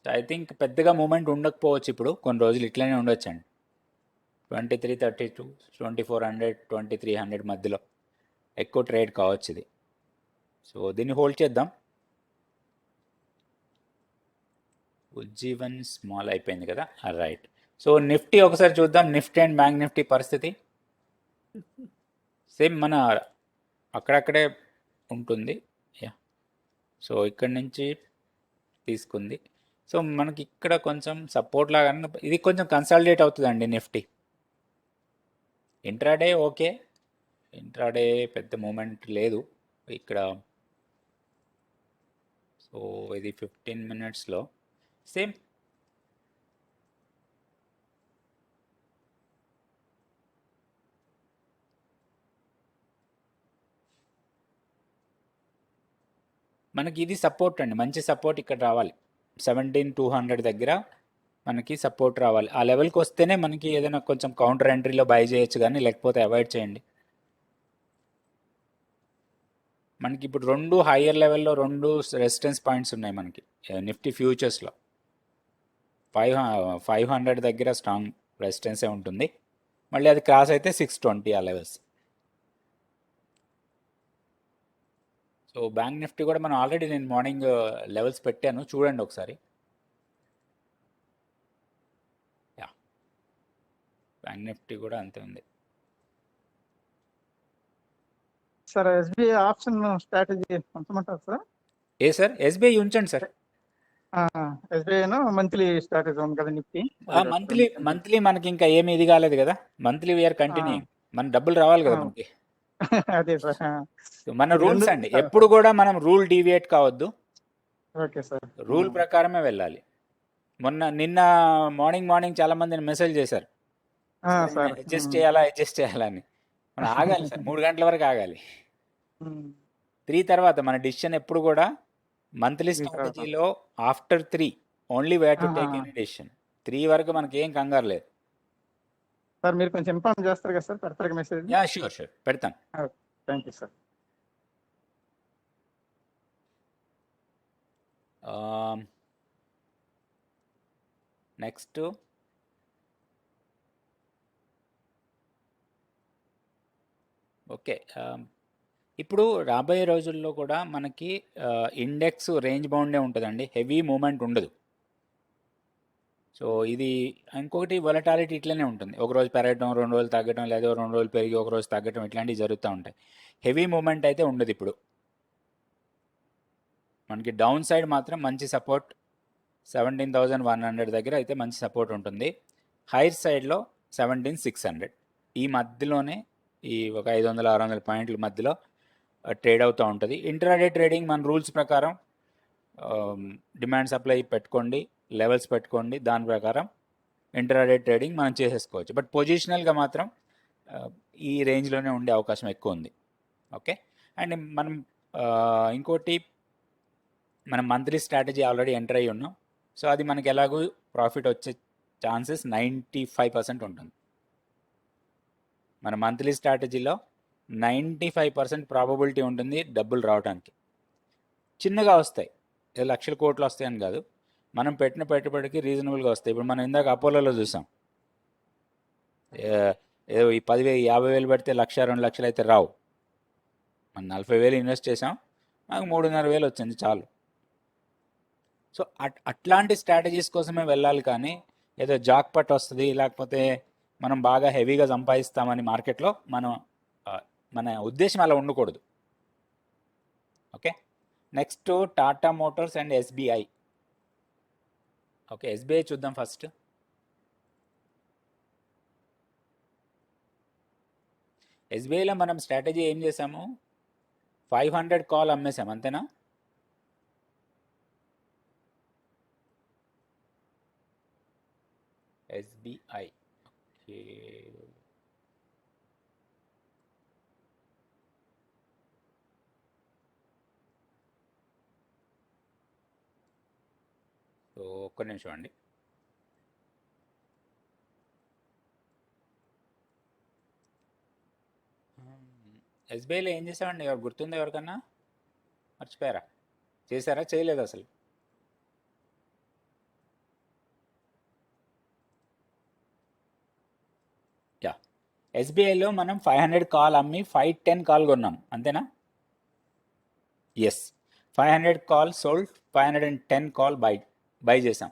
A: సో ఐ థింక్ పెద్దగా మూమెంట్ ఉండకపోవచ్చు ఇప్పుడు, కొన్ని రోజులు ఇట్లనే ఉండొచ్చండి. 2332, 2400, 2300 మధ్యలో ఎక్కువ ట్రేడ్ కావచ్చు ఇది. సో దీన్ని హోల్డ్ చేద్దాం. ఉజ్జీవన్ స్మాల్ అయిపోయింది కదా, రైట్. సో నిఫ్టీ ఒకసారి చూద్దాం. నిఫ్టీ అండ్ బ్యాంక్ నిఫ్టీ పరిస్థితి సేమ్ మన అక్కడక్కడే ఉంటుంది. యా, సో ఇక్కడ నుంచి తీసుకుంది. సో మనకి ఇక్కడ కొంచెం సపోర్ట్ లాగా ఇది కొంచెం కన్సాలిడేట్ అవుతుందండి నిఫ్టీ. ఇంట్రాడే ఓకే, ఇంట్రాడే పెద్ద మూమెంట్ లేదు ఇక్కడ. సో ఇది 15 మినిట్స్లో సేమ్. మనకి ఇది సపోర్ట్ అండి, మంచి సపోర్ట్ ఇక్కడ రావాలి. 17,200 దగ్గర మనకి సపోర్ట్ రావాలి. ఆ లెవెల్కి వస్తేనే మనకి ఏదైనా కొంచెం కౌంటర్ ఎంట్రీలో బై చేయొచ్చు, కానీ లేకపోతే అవాయిడ్ చేయండి. మనకి ఇప్పుడు 2 హయ్యర్ లెవెల్లో 2 రెసిస్టెన్స్ పాయింట్స్ ఉన్నాయి మనకి నిఫ్టీ ఫ్యూచర్స్లో. 500 దగ్గర స్ట్రాంగ్ రెసిస్టెన్సే ఉంటుంది, మళ్ళీ అది క్రాస్ అయితే 620 ఆ లెవెల్స్. సో బ్యాంక్ నిఫ్టీ కూడా మనం ఆల్రెడీ నేను మార్నింగ్ లెవెల్స్ పెట్టాను, చూడండి ఒకసారి. యా, బ్యాంక్ నిఫ్టీ కూడా అంతే ఉంది.
E: సార్ ఎస్బీఐ ఆప్షన్ స్ట్రాటజీ ఉంచమంటారు సార్?
A: ఏ సార్? ఎస్బీఐ ఉంచండి సార్.
E: ఎస్బీఐ మంత్లీ స్ట్రాటజీ ఉంది కదా నిఫ్టీ.
A: మంత్లీ మనకి ఇంకా ఏమి ఇది కాలేదు కదా. మంత్లీ వీఆర్ కంటిన్యూ, మన డబ్బులు రావాలి కదా మనకి.
E: అదే సార్.
A: మన రూల్స్ అండి, ఎప్పుడు కూడా మనం రూల్ డీవియేట్ కావద్దు.
E: Okay sir.
A: రూల్ ప్రకారమే వెళ్ళాలి. నిన్న మార్నింగ్ చాలా మంది మెసేజ్ చేశారు, అడ్జస్ట్ చేయాలా అని. మనం ఆగాలి సార్, 3 గంటల వరకు ఆగాలి. 3 తర్వాత మన డిసిషన్ ఎప్పుడు కూడా మంత్లీ స్ట్రాటజీలో after 3 only way to take any decision. 3 వరకు మనకి ఏం కంగారు లేదు
E: సార్. మీరు కొంచెం ఇన్ఫార్మ్ చేస్తారు కదా సార్, పెడతారు మెసేజ్?
A: యా షూర్ పెడతాను.
E: Thank you sir.
A: Next okay. ఇప్పుడు రాబోయే రోజుల్లో కూడా మనకి ఇండెక్స్ రేంజ్ బౌండే ఉంటుందండి, హెవీ మూమెంట్ ఉండదు. సో ఇది ఇంకొకటి వొలటాలిటీ ఇట్లనే ఉంటుంది, ఒక రోజు పెరగడం 2 రోజులు తగ్గడం, లేదా 2 రోజులు పెరిగి ఒక రోజు తగ్గడం, ఇట్లాంటివి జరుగుతూ ఉంటాయి. హెవీ మూమెంట్ అయితే ఉండదు. ఇప్పుడు మనకి డౌన్ సైడ్ మాత్రం మంచి సపోర్ట్ 17,100 దగ్గర అయితే మంచి సపోర్ట్ ఉంటుంది. హైర్ సైడ్లో 17,600 ఈ మధ్యలోనే, ఈ ఒక 500-600 పాయింట్ల మధ్యలో ట్రేడ్ అవుతూ ఉంటుంది. ఇంట్రాడే ట్రేడింగ్ మన రూల్స్ ప్రకారం డిమాండ్ సప్లై పెట్టుకోండి, లెవెల్స్ పెట్టుకోండి, దాని ప్రకారం ఇంట్రాడే ట్రేడింగ్ మనం చేసేసుకోవచ్చు. బట్ పొజిషనల్గా మాత్రం ఈ రేంజ్లోనే ఉండే అవకాశం ఎక్కువ ఉంది. ఓకే. అండ్ మనం ఇంకోటి, మనం మంత్లీ స్ట్రాటజీ ఆల్రెడీ ఎంటర్ అయ్యి ఉన్నాం. సో అది మనకి ఎలాగో ప్రాఫిట్ వచ్చే ఛాన్సెస్ 95% ఉంటుంది. మన మంత్లీ స్ట్రాటజీలో 95% ప్రాబబిలిటీ ఉంటుంది డబ్బులు రావడానికి. చిన్నగా వస్తాయి, ఏదో లక్షల కోట్లు వస్తాయని కాదు, మనం పెట్టిన పెట్టుబడికి రీజనబుల్గా వస్తాయి. ఇప్పుడు మనం ఇందాక అపోలోలో చూసాం, ఏదో ఈ 10,000 50,000 పెడితే 1,00,000 2 లక్షలు అయితే రావు. మనం 40,000 ఇన్వెస్ట్ చేసాం, నాకు 3,500 వచ్చింది చాలు. సో అట్లాంటి స్ట్రాటజీస్ కోసమే వెళ్ళాలి, కానీ ఏదో జాక్పట్ వస్తుంది, లేకపోతే మనం బాగా హెవీగా సంపాదిస్తామని మార్కెట్లో మన ఉద్దేశం అలా ఉండకూడదు. Okay. Next Tata Motors and SBI. Okay, SBI చూద్దాం ఫస్ట్. ఎస్బీఐలో మనం స్ట్రాటజీ ఏం చేసాము, 500 కాల్ అమ్మేసాం, అంతేనా? ఎస్బీఐ. ఓకే, సో ఒక్క నిమిషం అండి. ఎస్బీఐలో ఏం చేసామండి, ఎవరు గుర్తుందా? ఎవరికన్నా మర్చిపోయారా? చేశారా? చేయలేదు అసలు? యా, ఎస్బీఐలో మనం 500 కాల్ అమ్మి 510 కాల్ కొన్నాం, అంతేనా? Yes, 500 call sold, 510 call buy చేసాం.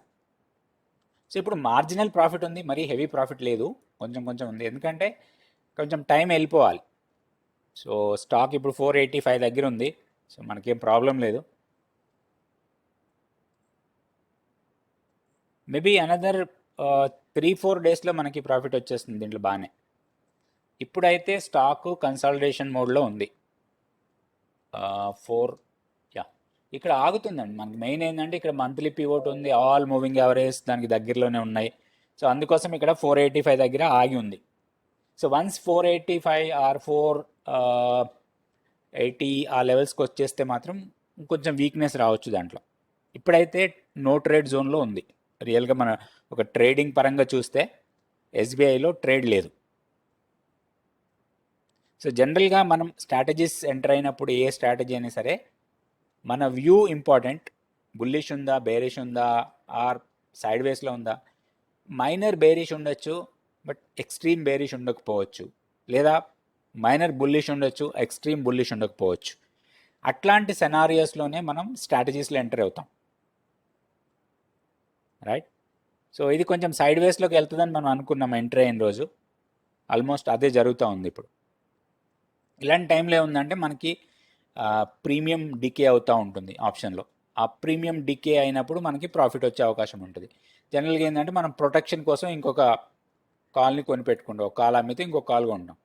A: సో ఇప్పుడు మార్జినల్ ప్రాఫిట్ ఉంది, మరీ హెవీ ప్రాఫిట్ లేదు, కొంచెం కొంచెం ఉంది, ఎందుకంటే కొంచెం టైం వెళ్ళిపోవాలి. సో స్టాక్ ఇప్పుడు 485 దగ్గర ఉంది, సో మనకేం ప్రాబ్లం లేదు. మేబీ అనదర్ 3-4 డేస్లో మనకి ప్రాఫిట్ వచ్చేస్తుంది దీంట్లో బాగానే. ఇప్పుడైతే స్టాక్ కన్సాలిడేషన్ మోడ్లో ఉంది. 4 యా, ఇక్కడ ఆగుతుందండి. మనకి మెయిన్ ఏంటంటే ఇక్కడ మంత్లీ పివోట్ ఉంది, ఆల్ మూవింగ్ యావరేజ్ దానికి దగ్గరలోనే ఉన్నాయి. సో అందుకోసం ఇక్కడ 485 దగ్గర ఆగి ఉంది. సో వన్స్ 485 ఆర్ 480 ఆ లెవెల్స్కి వచ్చేస్తే మాత్రం కొంచెం వీక్నెస్ రావచ్చు దాంట్లో. ఇప్పుడైతే నో ట్రేడ్ జోన్లో ఉంది. రియల్గా మన ఒక ట్రేడింగ్ పరంగా చూస్తే ఎస్బీఐలో ట్రేడ్ లేదు. సో జనరల్గా మనం స్ట్రాటజీస్ ఎంటర్ అయినప్పుడు ఏ స్ట్రాటజీ అయినా సరే మన వ్యూ ఇంపార్టెంట్. బుల్లిష్ ఉందా, బేరిష్ ఉందా, ఆర్ సైడ్ వేస్లో ఉందా? మైనర్ బేరిష్ ఉండొచ్చు, బట్ ఎక్స్ట్రీమ్ బేరిష్ ఉండకపోవచ్చు, లేదా మైనర్ బుల్లిష్ ఉండొచ్చు, ఎక్స్ట్రీమ్ బుల్లిష్ ఉండకపోవచ్చు. అట్లాంటి సెనారియోస్లోనే మనం స్ట్రాటజీస్లో ఎంటర్ అవుతాం, రైట్? సో ఇది కొంచెం సైడ్ వేస్లోకి వెళ్తుందని మనం అనుకున్నాం ఎంటర్ అయిన రోజు, ఆల్మోస్ట్ అదే జరుగుతూ ఉంది ఇప్పుడు. ఇలాంటి టైంలో ఏముందంటే మనకి ప్రీమియం డికే అవుతూ ఉంటుంది ఆప్షన్లో. ఆ ప్రీమియం డికే అయినప్పుడు మనకి ప్రాఫిట్ వచ్చే అవకాశం ఉంటుంది. జనరల్గా ఏంటంటే మనం ప్రొటెక్షన్ కోసం ఇంకొక కాల్ని కొని పెట్టుకుంటాం, ఒక కాల్ అమ్మితే ఇంకొక కాల్ కొంటాం.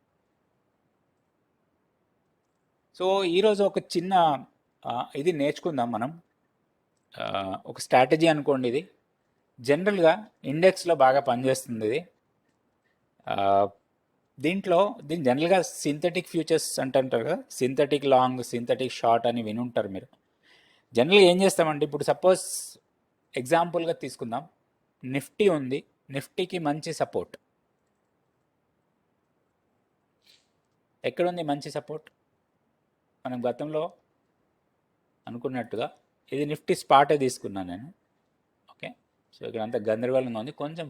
A: సో ఈరోజు ఒక చిన్న ఇది నేర్చుకుందాం మనం. ఒక స్ట్రాటజీ అనుకోండి, ఇది జనరల్గా ఇండెక్స్లో బాగా పనిచేస్తుంది ఇది. దీన్ని జనరల్గా సింథటిక్ ఫ్యూచర్స్ అంటుంటారు కదా, సింథటిక్ లాంగ్, సింథటిక్ షార్ట్ అని వినుంటారు మీరు. జనరల్గా ఏం చేస్తామంటే, ఇప్పుడు సపోజ్ ఎగ్జాంపుల్గా తీసుకుందాం, నిఫ్టీ ఉంది, నిఫ్టీకి మంచి సపోర్ట్ ఎక్కడుంది? మంచి సపోర్ట్ మనం గతంలో అనుకున్నట్టుగా ఇది నిఫ్టీ స్పాటే తీసుకున్నాను నేను. ఓకే, సో ఇక్కడ అంతా గందరగోళంగా ఉంది, కొంచెం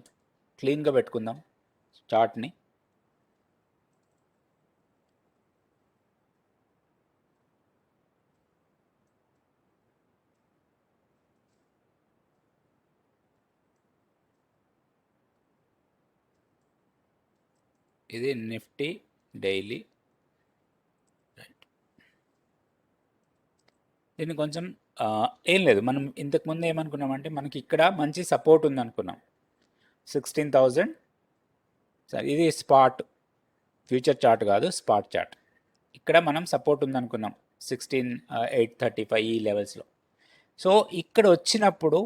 A: క్లీన్గా పెట్టుకుందాం చార్ట్ని. ఇది నిఫ్టీ డైలీ. దీన్ని కొంచెం ఏం లేదు, మనం ఇంతకుముందు ఏమనుకున్నామంటే మనకి ఇక్కడ మంచి సపోర్ట్ ఉంది అనుకున్నాం 16,000. సరే, ఇది స్పాట్ ఫ్యూచర్ చార్ట్ కాదు, స్పాట్ చార్ట్. ఇక్కడ మనం సపోర్ట్ ఉంది అనుకున్నాం 16,835 ఈ లెవెల్స్లో. సో ఇక్కడ వచ్చినప్పుడు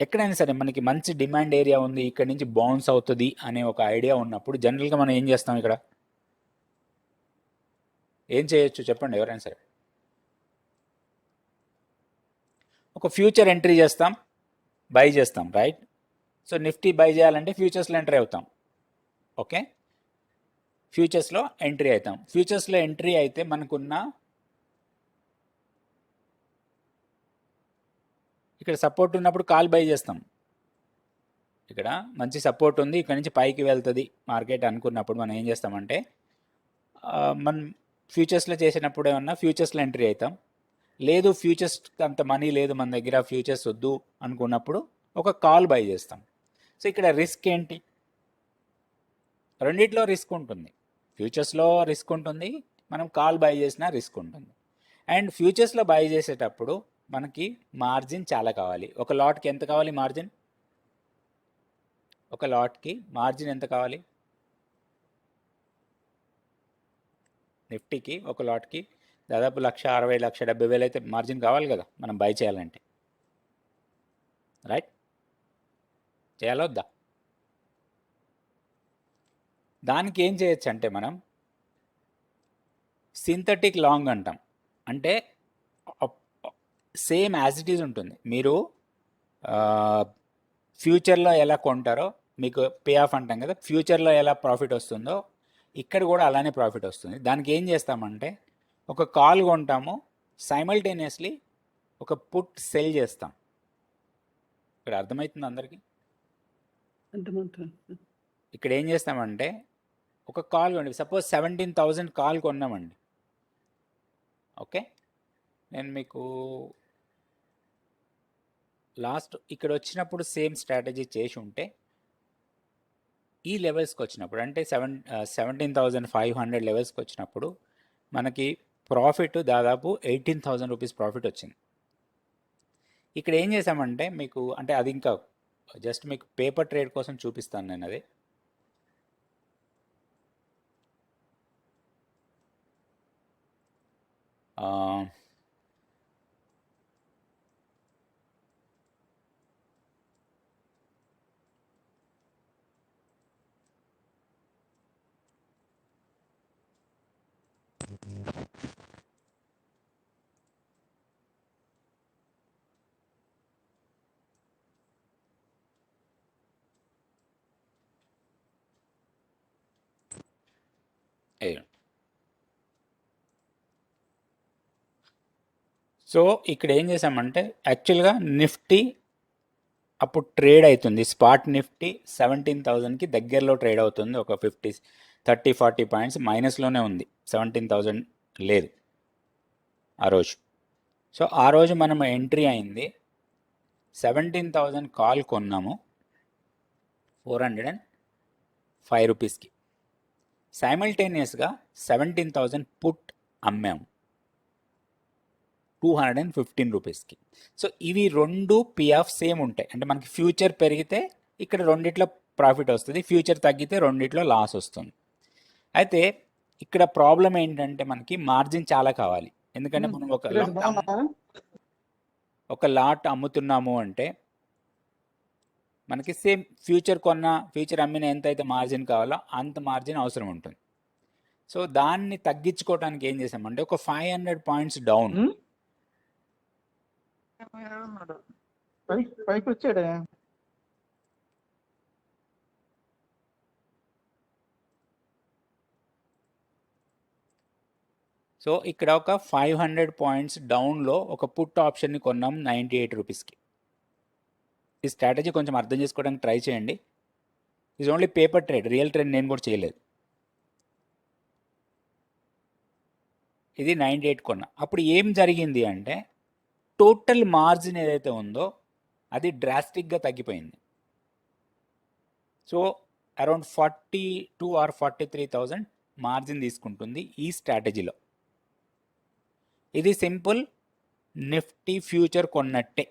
A: ఎక్కడైనా సరే మనకి మంచి డిమాండ్ ఏరియా ఉంది, ఇక్కడ నుంచి బౌన్స్ అవుతుంది అనే ఒక ఐడియా ఉన్నప్పుడు జనరల్గా మనం ఏం చేస్తాం, ఇక్కడ ఏం చేయొచ్చు చెప్పండి ఎవరైనా సరే. ఒక ఫ్యూచర్ ఎంట్రీ చేస్తాం, బై చేస్తాం, రైట్? సో నిఫ్టీ బై చేయాలంటే ఫ్యూచర్స్లో ఎంట్రీ అవుతాం. ఓకే, ఫ్యూచర్స్లో ఎంట్రీ అవుతాం. ఫ్యూచర్స్లో ఎంట్రీ అయితే మనకున్న ఇక్కడ సపోర్ట్ ఉన్నప్పుడు కాల్ బై చేస్తాం. ఇక్కడ మంచి సపోర్ట్ ఉంది, ఇక్కడ నుంచి పైకి వెళ్తుంది మార్కెట్ అనుకున్నప్పుడు మనం ఏం చేస్తామంటే మనం ఫ్యూచర్స్లో చేసినప్పుడు ఏమన్నా ఫ్యూచర్స్లో ఎంట్రీ అవుతాం. లేదు ఫ్యూచర్స్ అంత మనీ లేదు మన దగ్గర, ఫ్యూచర్స్ వద్దు అనుకున్నప్పుడు ఒక కాల్ బై చేస్తాం. సో ఇక్కడ రిస్క్ ఏంటి? రెండిట్లో రిస్క్ ఉంటుంది. ఫ్యూచర్స్లో రిస్క్ ఉంటుంది, మనం కాల్ బై చేసినా రిస్క్ ఉంటుంది. అండ్ ఫ్యూచర్స్లో బై చేసేటప్పుడు మనకి మార్జిన్ చాలా కావాలి. ఒక లాట్కి ఎంత కావాలి మార్జిన్? ఒక లాట్కి మార్జిన్ ఎంత కావాలి? నిఫ్టీకి ఒక లాట్కి దాదాపు 1,60,000 1,70,000 అయితే మార్జిన్ కావాలి కదా మనం బై చేయాలంటే, రైట్? చేయాలా వద్దా? దానికి ఏం చేయొచ్చు అంటే మనం సింథటిక్ లాంగ్ అంటాం. అంటే సేమ్ యాజ్ ఇట్ ఈజ్ ఉంటుంది. మీరు ఫ్యూచర్లో ఎలా కొంటారో మీకు పే ఆఫ్ అంటాం కదా, ఫ్యూచర్లో ఎలా ప్రాఫిట్ వస్తుందో ఇక్కడ కూడా అలానే ప్రాఫిట్ వస్తుంది. దానికి ఏం చేస్తామంటే ఒక కాల్ కొంటాము, సైమల్టేనియస్లీ ఒక పుట్ సెల్ చేస్తాం. ఇక్కడ అర్థమవుతుంది అందరికీ?
B: అర్థమవుతుంది సార్.
A: ఇక్కడ ఏం చేస్తామంటే ఒక కాల్ కొండి, సపోజ్ 17,000 కాల్ కొన్నామండి. ఓకే, నేను మీకు లాస్ట్ ఇక్కడ వచ్చినప్పుడు సేమ్ స్ట్రాటజీ చేసి ఉంటే ఈ లెవెల్స్కి వచ్చినప్పుడు అంటే 17,500 లెవెల్స్కి వచ్చినప్పుడు మనకి ప్రాఫిట్ దాదాపు 18,000 రూపీస్ ప్రాఫిట్ వచ్చింది. ఇక్కడ ఏం చేసామంటే మీకు అంటే అది ఇంకా జస్ట్ మీకు పేపర్ ట్రేడ్ కోసం చూపిస్తాను నేను అది. సో ఇక్కడ ఏం చేసామంటే యాక్చువల్గా నిఫ్టీ అప్పుడు ట్రేడ్ అవుతుంది, స్పాట్ నిఫ్టీ 17,000కి దగ్గరలో ట్రేడ్ అవుతుంది. ఒక 30-40 పాయింట్స్ మైనస్లోనే ఉంది, 17,000 లేదు ఆ రోజు. సో ఆ రోజు మనం ఎంట్రీ అయింది 17,000 కాల్ కొన్నాము 405 రూపీస్కి. సైమల్టేనియస్గా 17,000 పుట్ అమ్మాము 215 రూపీస్కి. సో ఇవి రెండు పిఎఫ్ సేమ్ ఉంటాయి. అంటే మనకి ఫ్యూచర్ పెరిగితే ఇక్కడ రెండిట్లో ప్రాఫిట్ వస్తుంది, ఫ్యూచర్ తగ్గితే రెండిట్లో లాస్ వస్తుంది. అయితే ఇక్కడ ప్రాబ్లం ఏంటంటే మనకి మార్జిన్ చాలా కావాలి. ఎందుకంటే మనం ఒక లాట్ అమ్ముతున్నాము అంటే మనకి సేమ్ ఫ్యూచర్ ఫ్యూచర్ అమ్మిన ఎంత అయితే మార్జిన్ కావాలో అంత మార్జిన్ అవసరం ఉంటుంది. సో దాన్ని తగ్గించుకోవడానికి ఏం చేసామంటే ఒక 500 పాయింట్స్ డౌన్
E: పైకి వచ్చాడే.
A: సో ఇక్కడ ఒక 500 పాయింట్స్ డౌన్లో ఒక పుట్ ఆప్షన్ని కొన్నాం 98 రూపీస్కి. ఈ స్ట్రాటజీ కొంచెం అర్థం చేసుకోవడానికి ట్రై చేయండి. ఇది only paper trade, real trade నేను కూడా చేయలేదు. ఇది 98 కొన్నా. అప్పుడు ఏం జరిగింది అంటే టోటల్ మార్జిన్ ఏదైతే ఉందో అది డ్రాస్టిక్గా తగ్గిపోయింది. సో అరౌండ్ 42 ఆర్ 43,000 మార్జిన్ తీసుకుంటుంది ఈ స్ట్రాటజీలో. ఇది సింపుల్ నిఫ్టీ ఫ్యూచర్ కొన్నట్టే.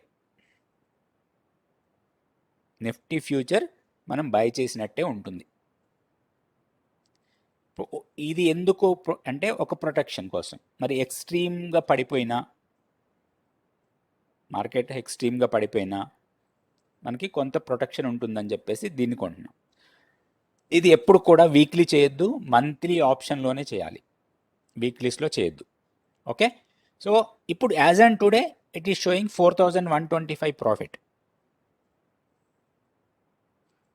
A: నిఫ్టీ ఫ్యూచర్ మనం బై చేసినట్టే ఉంటుంది. ఇది ఎందుకు అంటే ఒక ప్రొటెక్షన్ కోసం. మరి ఎక్స్ట్రీమ్గా పడిపోయినా, మార్కెట్ ఎక్స్ట్రీమ్గా పడిపోయినా మనకి కొంత ప్రొటెక్షన్ ఉంటుందని చెప్పేసి దీన్ని కొంటున్నాం. ఇది ఎప్పుడు కూడా వీక్లీ చేయొద్దు, మంత్లీ ఆప్షన్లోనే చేయాలి, వీక్లీస్లో చేయొద్దు. ఓకే, సో ఇప్పుడు as and today it is showing 4,125 profit.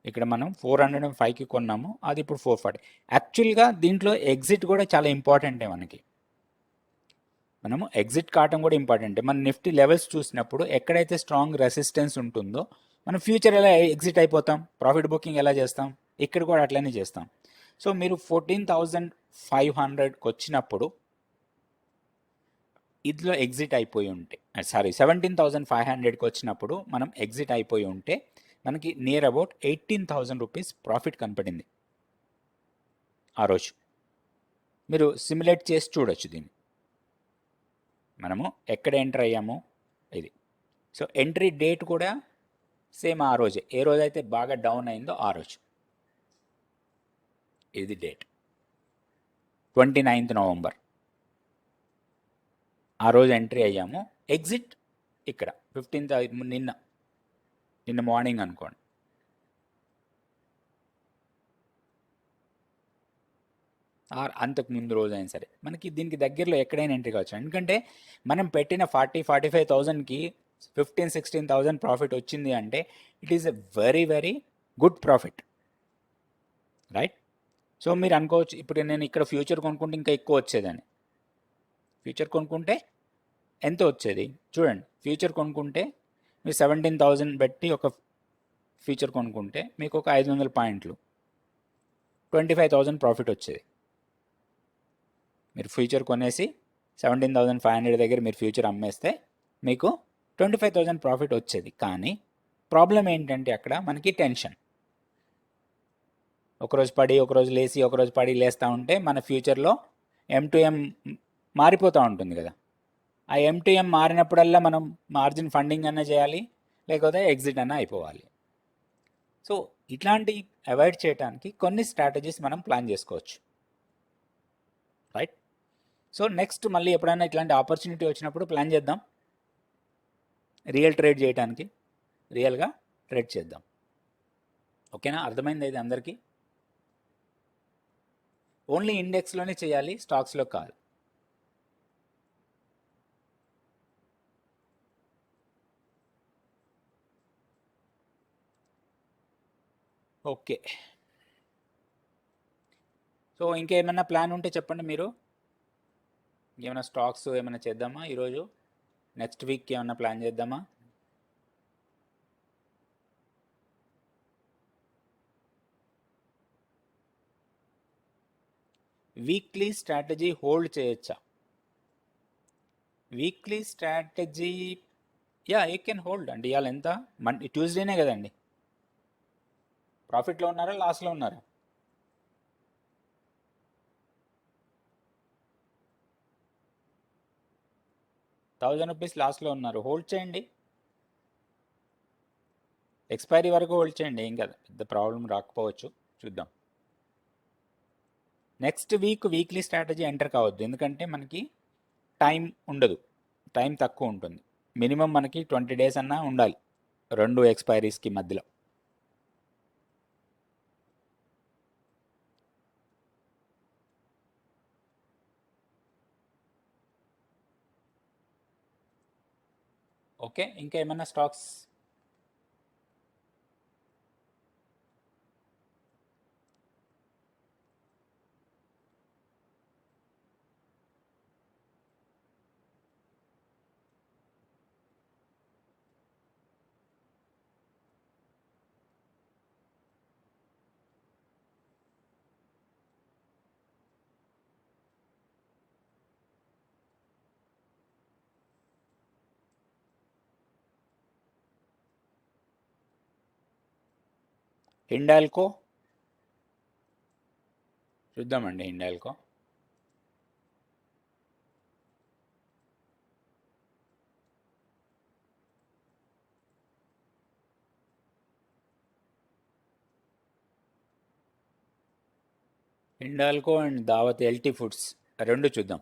A: ఇక్కడ మనం 405కి కొన్నాము, అది ఇప్పుడు 440. యాక్చువల్గా దీంట్లో ఎగ్జిట్ కూడా చాలా ఇంపార్టెంటే. మనము ఎగ్జిట్ కావటం కూడా ఇంపార్టెంటే. మన నిఫ్టీ లెవెల్స్ చూసినప్పుడు ఎక్కడైతే స్ట్రాంగ్ రెసిస్టెన్స్ ఉంటుందో మనం ఫ్యూచర్ ఎలా ఎగ్జిట్ అయిపోతాం, ప్రాఫిట్ బుకింగ్ ఎలా చేస్తాం, ఇక్కడ కూడా అట్లనే చేస్తాం. సో మీరు 14,500కి వచ్చినప్పుడు ఇందులో ఎగ్జిట్ అయిపోయి ఉంటే, 17,500కి వచ్చినప్పుడు మనం ఎగ్జిట్ అయిపోయి ఉంటే మనకి నియర్ అబౌట్ 18,000 రూపీస్ ప్రాఫిట్ కనపడింది ఆ రోజు. మీరు సిమ్యులేట్ చేసి చూడొచ్చు దీన్ని. మనము ఎక్కడ ఎంటర్ అయ్యామో ఇది. సో ఎంట్రీ డేట్ కూడా సేమ్ ఆ రోజే, ఏ రోజైతే బాగా డౌన్ అయిందో ఆ రోజు. ఇది డేట్ 29th నవంబర్. ఆ రోజు ఎంట్రీ అయ్యాము. ఎగ్జిట్ ఇక్కడ 15th, నిన్న మార్నింగ్ అనుకోండి. అంతకు ముందు రోజు అయినా సరే మనకి దీనికి దగ్గరలో ఎక్కడైనా ఎంట్రీ కావచ్చు. ఎందుకంటే మనం పెట్టిన 45,000కి 15,000-16,000 ప్రాఫిట్ వచ్చింది అంటే it is a very very good profit, right? So మీరు అనుకోవచ్చు, ఇప్పుడు నేను ఇక్కడ ఫ్యూచర్ కొనుక్కుంటే ఇంకా ఎక్కువ వచ్చేదని. ఫ్యూచర్ కొనుక్కుంటే ఎంత వచ్చేది చూడండి. ఫ్యూచర్ కొనుక్కుంటే మీరు 17,000 పెట్టి ఒక ఫ్యూచర్ కొనుక్కుంటే మీకు ఒక 500 పాయింట్లు 25,000 ప్రాఫిట్ వచ్చేది. మీరు ఫ్యూచర్ కొనేసి 17,500 దగ్గర మీరు ఫ్యూచర్ అమ్మేస్తే మీకు 25,000 ప్రాఫిట్ వచ్చేది. కానీ ప్రాబ్లం ఏంటంటే అక్కడ మనకి టెన్షన్. ఒకరోజు పడి ఒకరోజు లేచి ఒకరోజు పడి లేస్తూ ఉంటే మన ఫ్యూచర్లో M2M మారిపోతూ ఉంటుంది కదా. ఆ M2M మారినప్పుడల్లా మనం మార్జిన్ ఫండింగ్ అన్నా చేయాలి, లేకపోతే ఎగ్జిట్ అన్నా అయిపోవాలి. సో ఇట్లాంటి అవాయిడ్ చేయడానికి కొన్ని స్ట్రాటజీస్ మనం ప్లాన్ చేసుకోవచ్చు, రైట్? సో నెక్స్ట్ మళ్ళీ ఎప్పుడైనా ఇట్లాంటి ఆపర్చునిటీ వచ్చినప్పుడు ప్లాన్ చేద్దాం, రియల్ ట్రేడ్ చేయడానికి, రియల్గా ట్రేడ్ చేద్దాం. ఓకేనా? అర్థమైంది ఇది అందరికీ? ఓన్లీ ఇండెక్స్లోనే చేయాలి, స్టాక్స్లో కాదు. ఓకే, సో ఇంకేమైనా ప్లాన్ ఉంటే చెప్పండి మీరు. ఏమైనా స్టాక్స్ ఏమైనా చేద్దామా ఈరోజు? నెక్స్ట్ వీక్ ఏమైనా ప్లాన్ చేద్దామా? వీక్లీ స్ట్రాటజీ హోల్డ్ చేయొచ్చా? Weekly strategy you can hold అండి. ఇవాళ ఎంత? ట్యూస్డేనే కదండి. ప్రాఫిట్లో ఉన్నారా, లాస్లో ఉన్నారా? ₹1,000 లాస్లో ఉన్నారు. హోల్డ్ చేయండి, ఎక్స్పైరీ వరకు హోల్డ్ చేయండి, ఏం కదా, పెద్ద ప్రాబ్లం రాకపోవచ్చు. చూద్దాం. Next week weekly strategy enter కావద్దు, ఎందుకంటే మనకి టైం ఉండదు, టైం తక్కువ ఉంటుంది. మినిమం మనకి 20 days అన్నా ఉండాలి 2 ఎక్స్పైరీస్కి మధ్యలో. ఓకే, ఇంకా ఏమైనా స్టాక్స్? హిండాల్కో చూద్దామండి హిండాల్కో. హిండాల్కో అండ్ దావత్ ఎల్టీ ఫుడ్స్ రెండు చూద్దాం.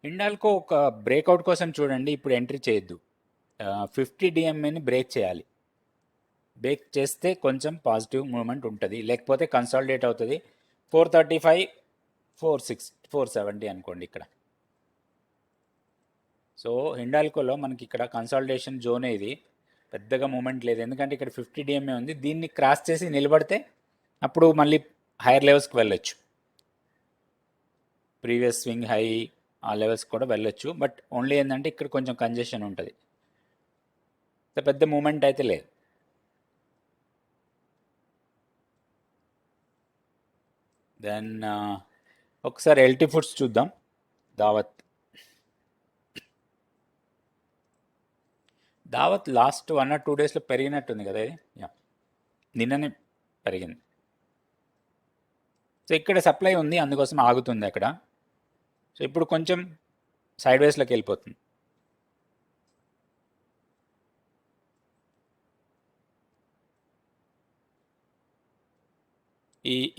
A: హిండాల్కో ఒక బ్రేక్అవుట్ కోసం చూడండి, ఇప్పుడు ఎంట్రీ చేయొద్దు. 50 డిఎంఏని బ్రేక్ చేయాలి. బ్రేక్ చేస్తే కొంచెం పాజిటివ్ మూమెంట్ ఉంటుంది, లేకపోతే కన్సాలిడేట్ అవుతుంది. 435, 46, 470 అనుకోండి ఇక్కడ. సో హిండాల్కోలో మనకి ఇక్కడ కన్సాలిడేషన్ జోనే, ఇది పెద్దగా మూమెంట్ లేదు, ఎందుకంటే ఇక్కడ 50 డిఎంఏ ఉంది. దీన్ని క్రాస్ చేసి నిలబడితే అప్పుడు మళ్ళీ హైయర్ లెవెల్స్కి వెళ్ళొచ్చు, ప్రీవియస్ స్వింగ్ హై ఆ లెవెల్స్ కూడా వెళ్ళొచ్చు. బట్ ఓన్లీ ఏంటంటే ఇక్కడ కొంచెం కంజెషన్ ఉంటుంది, పెద్ద మూమెంట్ అయితే లేదు. దెన్ ఒకసారి ఎల్టీ ఫుడ్స్ చూద్దాం. దావత్ లాస్ట్ 1 or 2 డేస్లో పెరిగినట్టుంది కదా ఇది. యా, నిన్ననే పెరిగింది. సో ఇక్కడ సప్లై ఉంది, అందుకోసం ఆగుతుంది అక్కడ. సో ఇప్పుడు కొంచెం సైడ్ వేస్లోకి వెళ్ళిపోతుంది.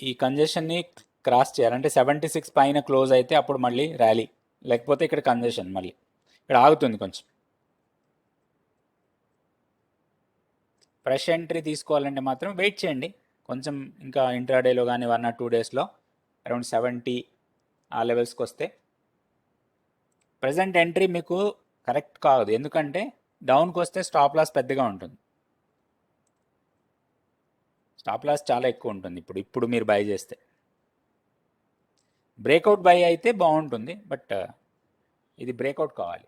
A: ఈ కంజెషన్ని క్రాస్ చేయాలంటే 76 పైన క్లోజ్ అయితే అప్పుడు మళ్ళీ ర్యాలీ, లేకపోతే ఇక్కడ కంజెషన్ మళ్ళీ ఇక్కడ ఆగుతుంది కొంచెం. ఫ్రెష్ ఎంట్రీ తీసుకోవాలంటే మాత్రం వెయిట్ చేయండి కొంచెం, ఇంకా ఇంట్రాడేలో కానీ 1 or 2 డేస్లో అరౌండ్ 70 ఆ లెవెల్స్కి వస్తే. ప్రజెంట్ ఎంట్రీ మీకు కరెక్ట్ కాదు, ఎందుకంటే డౌన్కి వస్తే స్టాప్ లాస్ పెద్దగా ఉంటుంది, స్టాప్ లాస్ చాలా ఎక్కువ ఉంటుంది. ఇప్పుడు మీరు బై చేస్తే బ్రేక్అవుట్ బై అయితే బాగుంటుంది, బట్ ఇది బ్రేక్అవుట్ కావాలి.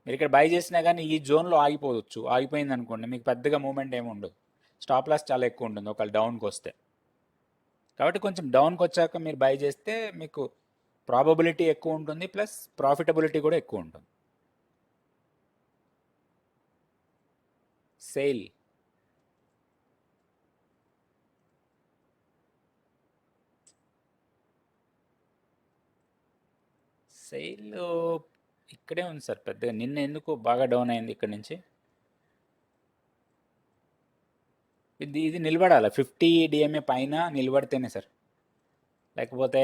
A: మీరు ఇక్కడ బై చేసినా కానీ ఈ జోన్లో ఆగిపోవచ్చు, ఆగిపోయింది అనుకోండి మీకు పెద్దగా మూమెంట్ ఏమి ఉండదు, స్టాప్ లాస్ చాలా ఎక్కువ ఉంటుంది ఒకవేళ డౌన్కి వస్తే. కాబట్టి కొంచెం డౌన్కి వచ్చాక మీరు బై చేస్తే మీకు ప్రాబబిలిటీ ఎక్కువ ఉంటుంది, ప్లస్ ప్రాఫిటబిలిటీ కూడా ఎక్కువ ఉంటుంది. సేల్ ఇక్కడే ఉంది సార్, పెద్దగా నిన్న ఎందుకు బాగా డౌన్ అయింది ఇక్కడ నుంచి. ఇది నిలబడాలి 50 డిఎంఏ పైన నిలబడితేనే సార్, లేకపోతే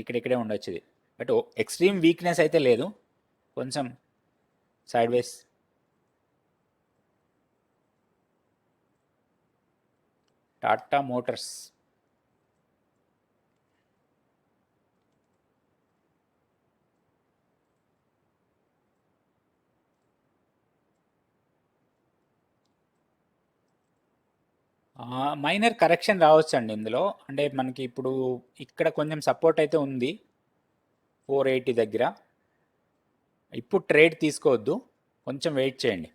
A: ఇక్కడే ఉండొచ్చు ఇది. బట్ ఎక్స్ట్రీమ్ వీక్నెస్ అయితే లేదు, కొంచెం sideways. Tata Motors minor correction రావచ్చు అండి ఇందులో. అంటే మనకి ఇప్పుడు ఇక్కడ కొంచెం సపోర్ట్ అయితే ఉంది 480 దగ్గర. ఇప్పుడు ట్రేడ్ తీసుకోవద్దు, కొంచెం వెయిట్ చేయండి,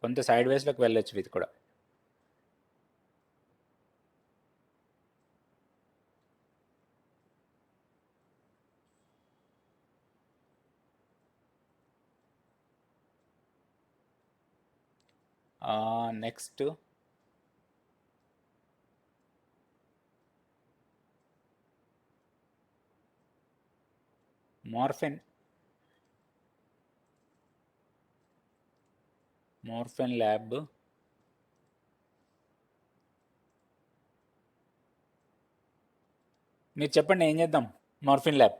A: కొంత సైడ్ వేస్లోకి వెళ్ళొచ్చు ఇది కూడా. Next morphine lab. మీరు చెప్పండి ఏం చేద్దాం. Morphine lab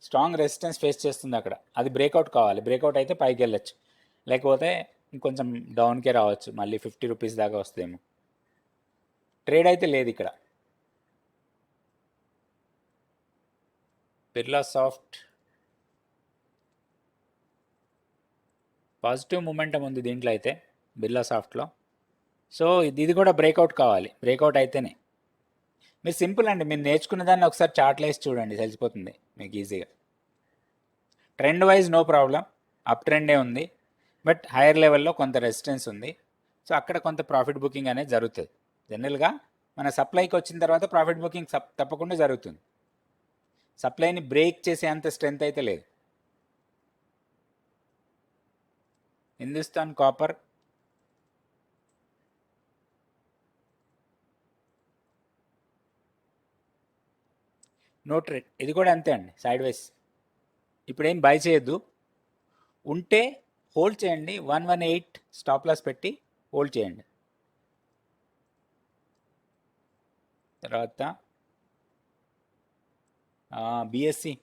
A: strong resistance face చేస్తుంది అక్కడ, అది బ్రేక్అవుట్ కావాలి. బ్రేక్అవుట్ అయితే పైకి వెళ్ళొచ్చు, లేకపోతే ఇంకొంచెం డౌన్కే రావచ్చు, మళ్ళీ 50 రూపీస్ దాకా వస్తేమో. ట్రేడ్ అయితే లేదు ఇక్కడ. బిర్లా సాఫ్ట్ పాజిటివ్ మూమెంటం ఉంది దీంట్లో అయితే, బిర్లా సాఫ్ట్లో. సో ఇది కూడా బ్రేక్అవుట్ కావాలి, బ్రేక్అవుట్ అయితేనే. మీరు సింపుల్ అండి, మీరు నేర్చుకున్న దాన్ని ఒకసారి చార్ట్లో వేసి చూడండి, తెలిసిపోతుంది మీకు ఈజీగా. Trend wise no problem, up ట్రెండే ఉంది, బట్ హైయర్ లెవెల్లో కొంత రెసిస్టెన్స్ ఉంది. సో అక్కడ కొంత ప్రాఫిట్ బుకింగ్ అనేది జరుగుతుంది. జనరల్గా మన సప్లైకి వచ్చిన తర్వాత ప్రాఫిట్ బుకింగ్ తప్పకుండా జరుగుతుంది. సప్లైని బ్రేక్ చేసే అంత స్ట్రెంత్ అయితే లేదు. హిందుస్థాన్ కాపర్ నో ట్రేడ్, ఇది కూడా అంతే అండి, సైడ్ వైస్. ఇప్పుడు ఏం బై చేయొద్దు, ఉంటే హోల్డ్ చేయండి. 118 స్టాప్ లాస్ పెట్టి హోల్డ్ చేయండి. తర్వాత బిఎస్సి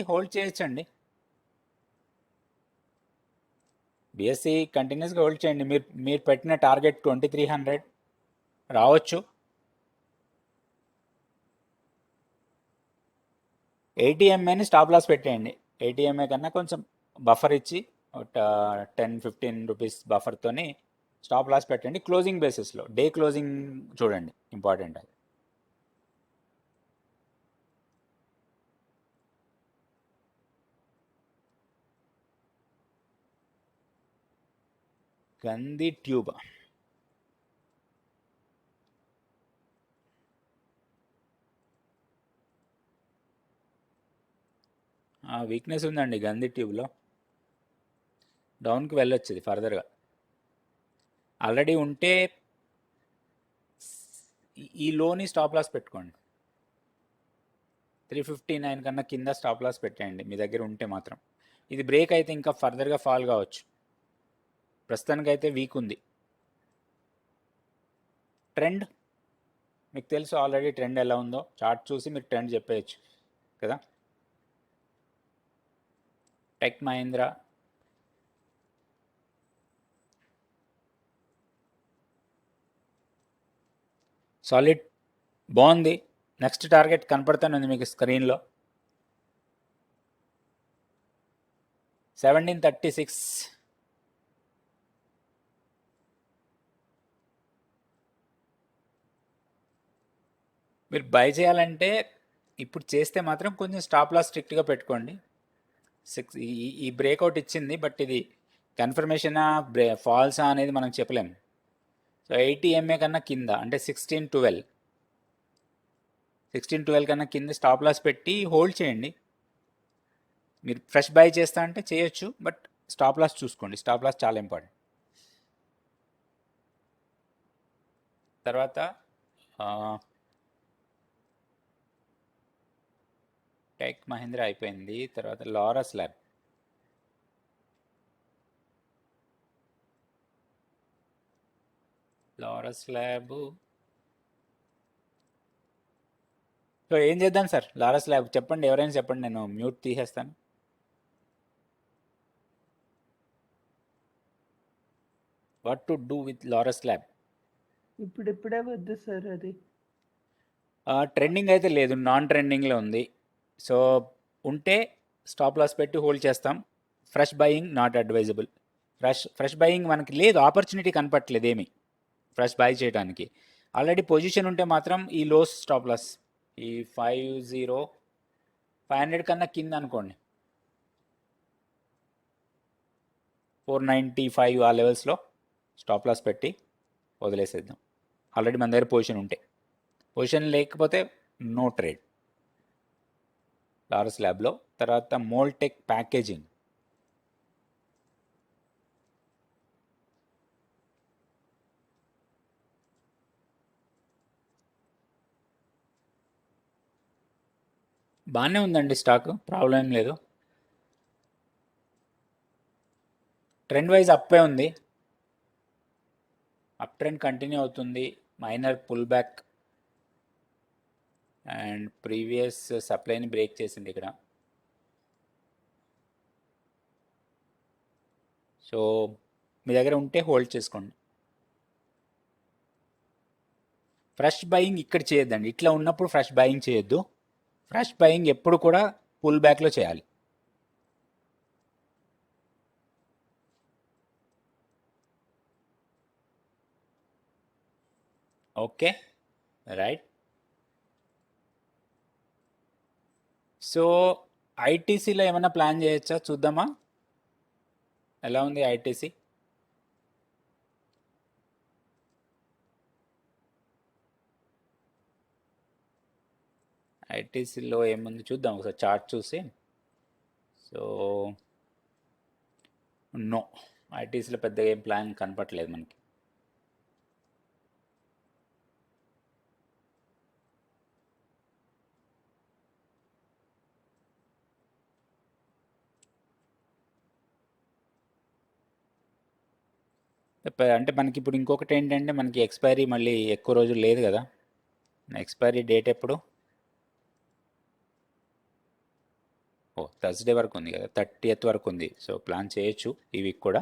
A: హోల్డ్ చేయొచ్చండి. బిఎస్సి కంటిన్యూస్గా హోల్డ్ చేయండి. మీరు పెట్టిన టార్గెట్ 2300 రావచ్చు. 80 స్టాప్ లాస్ పెట్టేయండి. 80 కన్నా కొంచెం బఫర్ ఇచ్చి 10-15 రూపీస్ బఫర్తోని స్టాప్ లాస్ పెట్టండి. క్లోజింగ్ బేసిస్లో, డే క్లోజింగ్ చూడండి, ఇంపార్టెంట్ అది. గంధి ట్యూబ్ వీక్నెస్ ఉందండి గంధి ట్యూబ్లో, డౌన్కి వెళ్ళొచ్చు ఇది ఫర్దర్గా. ఆల్రెడీ ఉంటే ఈ లోని స్టాప్ లాస్ పెట్టుకోండి. 359 కన్నా కింద స్టాప్ లాస్ పెట్టండి మీ దగ్గర ఉంటే మాత్రం. ఇది బ్రేక్ అయితే ఇంకా ఫర్దర్గా ఫాల్ కావచ్చు. ప్రస్తుతానికైతే వీక్ ఉంది. ట్రెండ్ మీకు తెలుసు ఆల్రెడీ, ట్రెండ్ ఎలా ఉందో చార్ట్ చూసి మీరు ట్రెండ్ చెప్పేయచ్చు కదా. టెక్ మహీంద్రా సాలిడ్ బాగుంది. నెక్స్ట్ టార్గెట్ కనపడుతుంది మీకు స్క్రీన్లో, 1736. మీరు బై చేయాలంటే ఇప్పుడు చేస్తే మాత్రం కొంచెం స్టాప్ లాస్ స్ట్రిక్ట్గా పెట్టుకోండి. ఈ బ్రేక్అవుట్ ఇచ్చింది, బట్ ఇది కన్ఫర్మేషనా ఫాల్సా అనేది మనం చెప్పలేము. సో 80 MA కన్నా కింద అంటే 1612 కన్నా కింద స్టాప్ లాస్ పెట్టి హోల్డ్ చేయండి. మీరు ఫ్రెష్ బై చేస్తా అంటే చేయొచ్చు, బట్ స్టాప్ లాస్ చూసుకోండి. స్టాప్ లాస్ చాలా ఇంపార్టెంట్. తర్వాత టెక్ మహీంద్రా అయిపోయింది. తర్వాత లారస్ ల్యాబ్. సో ఏం చేద్దాం సార్ లారస్ ల్యాబ్? చెప్పండి, ఎవరైనా చెప్పండి, నేను మ్యూట్ తీసేస్తాను. What to do with Laurus lab?
B: ఇప్పుడిప్పుడే వద్దు సార్ అది.
A: ట్రెండింగ్ అయితే లేదు, నాన్ ట్రెండింగ్లో ఉంది. సో ఉంటే స్టాప్ లాస్ పెట్టి హోల్డ్ చేస్తాం. Fresh buying not advisable. Fresh buying మనకి లేదు, ఆపర్చునిటీ కనపట్లేదు ఏమి ఫ్రెష్ బై చేయడానికి. ఆల్రెడీ పొజిషన్ ఉంటే మాత్రం ఈ లోస్ స్టాప్ లాస్ ఈ 500 కన్నా కింద అనుకోండి, 495 ఆ లెవెల్స్లో స్టాప్ లాస్ పెట్టి వదిలేసేద్దాం. ఆల్రెడీ మన దగ్గర పొజిషన్ ఉంటే. పొజిషన్ లేకపోతే నో ట్రేడ్ లారస్ ల్యాబ్లో. తర్వాత మోల్టెక్ ప్యాకేజింగ్. బాగానే ఉందండి స్టాక్, ప్రాబ్లం ఏం లేదు. ట్రెండ్ వైజ్ అప్పే ఉంది, అప్ ట్రెండ్ కంటిన్యూ అవుతుంది. Minor pull back and previous సప్లైని బ్రేక్ చేసింది ఇక్కడ. సో మీ దగ్గర ఉంటే హోల్డ్ చేసుకోండి. ఫ్రెష్ బయింగ్ ఇక్కడ చేయొద్దండి, ఇట్లా ఉన్నప్పుడు ఫ్రెష్ బయింగ్ చేయొద్దు. ఫ్రెష్ బయింగ్ ఎప్పుడు కూడా పుల్ బ్యాక్లో చేయాలి. Okay right. సో ఐటీసీలో ఏమైనా ప్లాన్ చేయొచ్చా చూద్దామా, ఎలా ఉంది ఐటీసీ? ఐటీసీలో ఏముంది చూద్దాం ఒకసారి చార్ట్ చూసి. సో నో, ఐటీసీలో పెద్దగా ఏం ప్లాన్ కనపట్లేదు మనకి. అంటే మనకి ఇప్పుడు ఇంకొకటి ఏంటంటే మనకి ఎక్స్పైరీ మళ్ళీ ఎక్కువ రోజులు లేదు కదా. ఎక్స్పైరీ డేట్ ఎప్పుడు? థర్స్డే వరకు ఉంది కదా, 30th వరకు ఉంది. సో ప్లాన్ చేయొచ్చు ఈ వీక్ కూడా.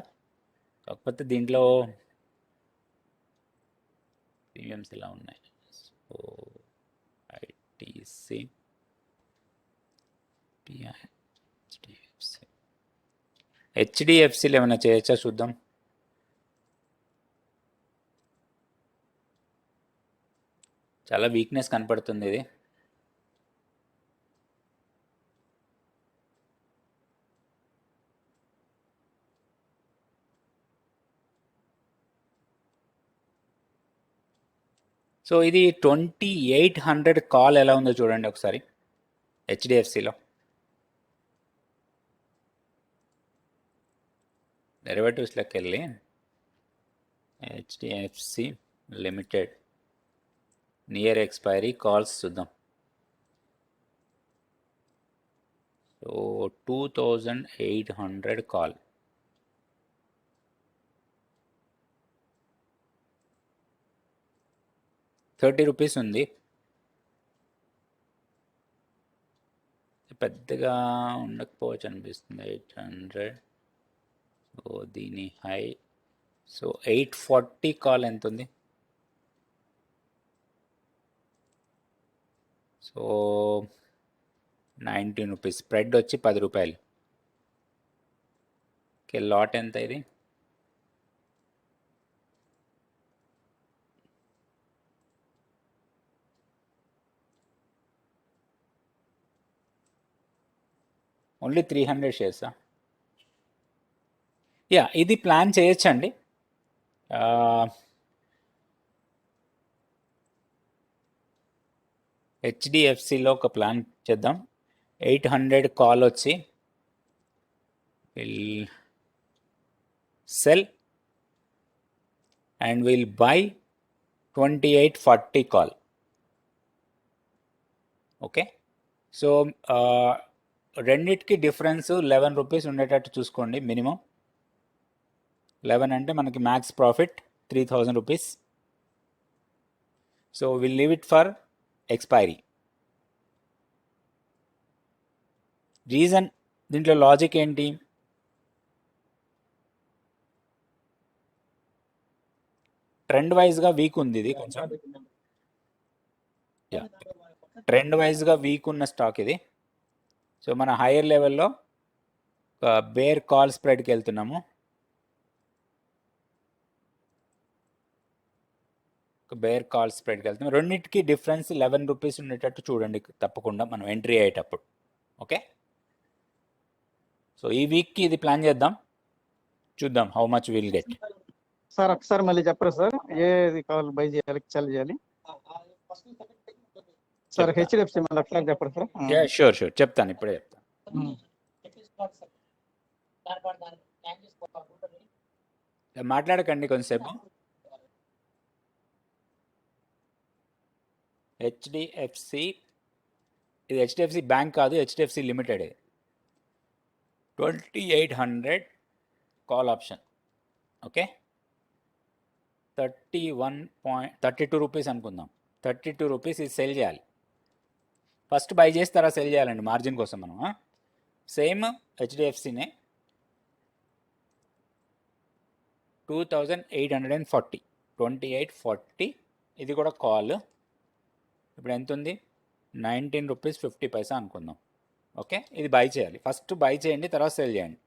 A: కాకపోతే దీంట్లో ప్రీమియమ్స్ ఎలా ఉన్నాయి? సో ఐటీసీ, హెచ్డిఎఫ్సిలో ఏమైనా చేయొచ్చా చూద్దాం. చాలా వీక్నెస్ కనపడుతుంది ఇది. సో ఇది 2800 కాల్ ఎలా ఉందో చూడండి ఒకసారి హెచ్డిఎఫ్సిలో. డెరివేటివ్స్లోకి వెళ్ళి HDFC limited near expiry calls చూద్దాం. So 2800 call. ₹30 ఉంది. పెద్దగా ఉండకపోవచ్చు అనిపిస్తుంది. 800. సో దీని హై. సో 840 కాల్ ఎంత ఉంది? సో ₹19. స్ప్రెడ్ వచ్చి ₹10. ఓకే, లాట్ ఎంత ఇది? ఓన్లీ 300 షేర్సా? యా, ఇది ప్లాన్ చేయొచ్చండి. హెచ్డిఎఫ్సిలో ఒక ప్లాన్ చేద్దాం. 800 కాల్ వచ్చి will sell and will buy 2840 call. Okay, so రెండిటికి డిఫరెన్స్ ₹11 ఉండేటట్టు చూసుకోండి మినిమం. 11 అంటే మనకి max profit ₹3000. So will leave it for expiry. Reason, దీంట్లో లాజిక్ ఏంటి? ట్రెండ్ వైజ్గా వీక్ ఉంది ఇది కొంచెం. యా, ట్రెండ్ వైజ్గా వీక్ ఉన్న స్టాక్ ఇది. సో మన హైయర్ లెవెల్లో ఒక బేర్ కాల్ స్ప్రెడ్కి వెళ్తున్నాము. రెండింటికి డిఫరెన్స్ ₹11 ఉండేటట్టు చూడండి తప్పకుండా మనం ఎంట్రీ అయ్యేటప్పుడు. ఓకే, సో ఈ వీక్కి ఇది ప్లాన్ చేద్దాం, చూద్దాం how much will get.
E: Sir ఒకసారి మళ్ళీ చెప్పరా సార్, ఏది కావాలి బై చేయాలి, సెల్ చేయాలి సార్? హెచ్డిఎఫ్సి మళ్ళీ ఒకసారి చెప్పరా సార్?
A: యా, షూర్ చెప్తాను, ఇప్పుడే చెప్తాను. మాట్లాడకండి కొంతసేపు. హెచ్డిఎఫ్సి, ఇది హెచ్డిఎఫ్సి బ్యాంక్ కాదు, HDFC limited. 2800 call option. Okay, ₹32 అనుకుందాం. ₹32 ఇది సెల్ చేయాలి. ఫస్ట్ బై చేసి తర్వాత సెల్ చేయాలండి మార్జిన్ కోసం మనం. సేమ్ హెచ్డిఎఫ్సినే 2840, 2840. ఇది కూడా కాల్. ఇప్పుడు ఎంత ఉంది? ₹19.50 అనుకుందాం. ఓకే, ఇది బై చేయాలి. ఫస్ట్ బై చేయండి, తర్వాత సెల్ చేయండి.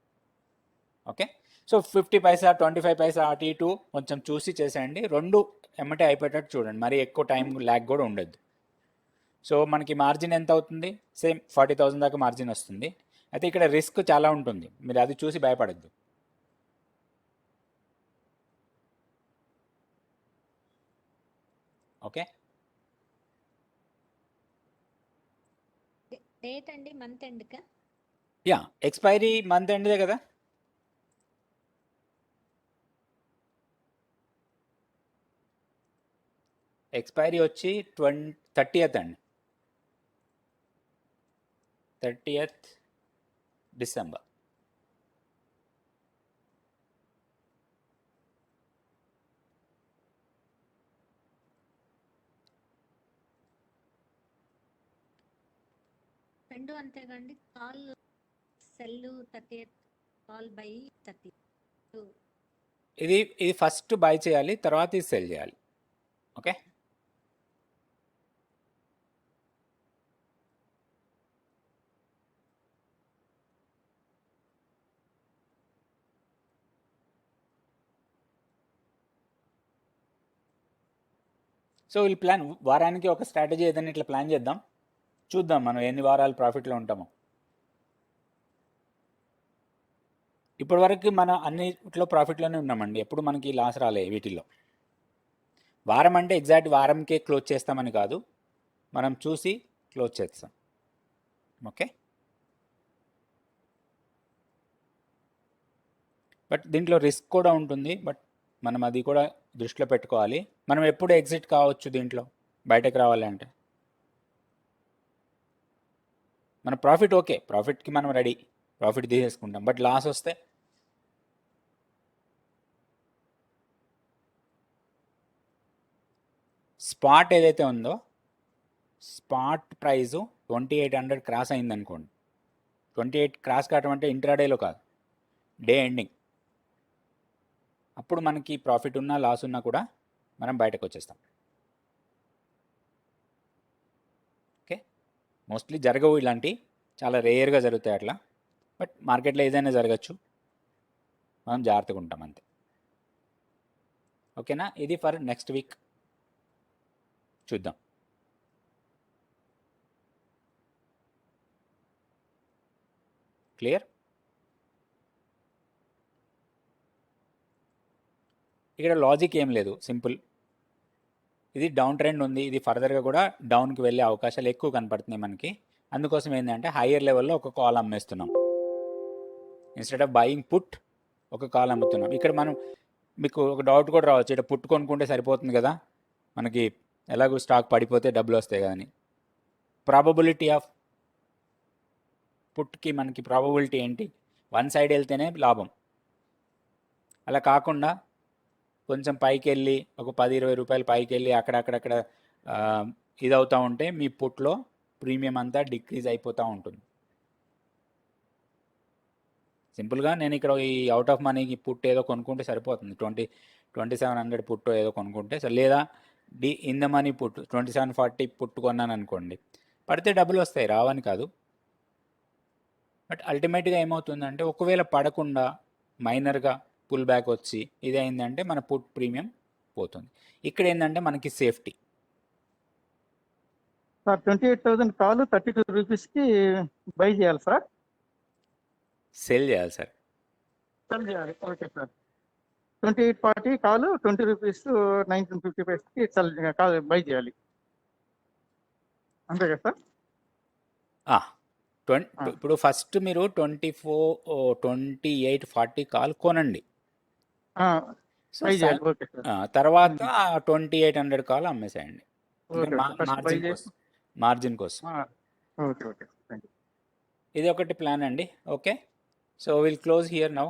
A: ఓకే, సో 50 పైసా 25 పైసా అటు ఇటు కొంచెం చూసి చేసేయండి. రెండు ఎమ్మటే అయిపోయేటట్టు చూడండి, మరి ఎక్కువ టైం ల్యాగ్ కూడా ఉండద్దు. సో మనకి మార్జిన్ ఎంత అవుతుంది? సేమ్ 40,000 దాకా మార్జిన్ వస్తుంది. అయితే ఇక్కడ రిస్క్ చాలా ఉంటుంది, మీరు అది చూసి భయపడద్దు. ఓకే,
D: డేట్ అండి మంత్ ఎండ్కా?
A: యా, ఎక్స్పైరీ మంత్ ఎండ్దే కదా. ఎక్స్పైరీ వచ్చి 30th అండి, 30th డిసెంబర్.
D: రెండు అంతేగాండి. Call sell 30th, call buy 30.
A: ఇది ఫస్ట్ బై చేయాలి, తర్వాత ఇది సెల్ చేయాలి. ఓకే, సో వీళ్ళు ప్లాన్ వారానికి ఒక స్ట్రాటజీ ఏదైనా ఇట్లా ప్లాన్ చేద్దాం, చూద్దాం మనం ఎన్ని వారాలు ప్రాఫిట్లో ఉంటామో. ఇప్పటివరకు మన అన్నిట్లో ప్రాఫిట్లోనే ఉన్నామండి, ఎప్పుడు మనకి లాస్ రాలే వీటిల్లో. వారం అంటే ఎగ్జాక్ట్ వారంకే క్లోజ్ చేస్తామని కాదు, మనం చూసి క్లోజ్ చేస్తాం. ఓకే, బట్ దీంట్లో రిస్క్ కూడా ఉంటుంది, బట్ మనం అది కూడా దృష్టిలో పెట్టుకోవాలి. మనం ఎప్పుడు ఎగ్జిట్ కావచ్చు దీంట్లో బయటకు రావాలంటే. మన ప్రాఫిట్ ఓకే, ప్రాఫిట్కి మనం రెడీ, ప్రాఫిట్ తీసేసుకుంటాం. బట్ లాస్ వస్తే స్పాట్ ఏదైతే ఉందో, స్పాట్ ప్రైజు 2800 క్రాస్ అయింది అనుకోండి. 28 క్రాస్ కావటం అంటే ఇంట్రాడేలో కాదు, డే ఎండింగ్. అప్పుడు మనకి ప్రాఫిట్ ఉన్నా లాస్ ఉన్నా కూడా మనం బయటకు వచ్చేస్తాం. ఓకే, మోస్ట్లీ జరగవు ఇలాంటి, చాలా రేర్గా జరుగుతాయి అట్లా. బట్ మార్కెట్లో ఏదైనా జరగచ్చు, మనం జాగ్రత్తగా ఉంటాం అంతే. ఓకేనా, ఇది ఫర్ నెక్స్ట్ వీక్ చూద్దాం. క్లియర్? ఇక్కడ లాజిక్ ఏం లేదు, సింపుల్. ఇది డౌన్ ట్రెండ్ ఉంది, ఇది ఫర్దర్గా కూడా డౌన్కి వెళ్ళే అవకాశాలు ఎక్కువ కనపడుతున్నాయి మనకి. అందుకోసం ఏంటంటే హయ్యర్ లెవెల్లో ఒక కాల్ అమ్మేస్తున్నాం, ఇన్స్టెడ్ ఆఫ్ బయింగ్ పుట్ ఒక కాల్ అమ్ముతున్నాం. ఇక్కడ మనం మీకు ఒక డౌట్ కూడా రావచ్చు, ఇక్కడ పుట్ కొనుక్కుంటే సరిపోతుంది కదా, మనకి ఎలాగో స్టాక్ పడిపోతే డబ్బులు వస్తాయి కదా అని. ప్రాబబిలిటీ ఆఫ్ పుట్కి మనకి ప్రాబబిలిటీ ఏంటి? వన్ సైడ్ వెళ్తేనే లాభం. అలా కాకుండా కొంచెం పైకి వెళ్ళి ఒక 10-20 రూపాయలు పైకి వెళ్ళి అక్కడక్కడ ఇది అవుతూ ఉంటే మీ పుట్లో ప్రీమియం అంతా డిక్రీజ్ అయిపోతూ ఉంటుంది. సింపుల్గా నేను ఇక్కడ ఈ అవుట్ ఆఫ్ మనీకి పుట్ ఏదో కొనుక్కుంటే సరిపోతుంది, 2700 పుట్టు ఏదో కొనుక్కుంటే లేదా ఇన్ ద మనీ పుట్ 2740 పుట్టు కొన్నాను అనుకోండి, పడితే డబ్బులు వస్తాయి, రావని కాదు. బట్ అల్టిమేట్గా ఏమవుతుందంటే ఒకవేళ పడకుండా మైనర్గా పుల్ బ్యాక్ వచ్చి ఇదైందంటే మన పుట్ ప్రీమియం పోతుంది. ఇక్కడ ఏంటంటే మనకి సేఫ్టీ.
E: సార్ 28,000 కాల్ 32 రూపీస్కి బై చేయాలి సార్?
A: సెల్ చేయాలి సార్.
E: సెల్ చేయాలి, ఓకే సార్. 2840 కాల్ 20 రూపీస్ 1955కి సెల్ కాల్ బై చేయాలి, అంతే కదా సార్?
A: ఇప్పుడు ఫస్ట్ మీరు 2840 కాల్ కొనండి, సో
E: బై చేయాలి, ఓకే సార్.
A: తర్వాత 2800 కాల్ అమ్మేసేయండి,
E: ఓకే సార్, ఫస్ట్ బై చేసి
A: మార్జిన్ కోసం.
E: Okay okay, thank you.
A: ఇది ఒకటి ప్లాన్ అండి. Okay, so will close here now.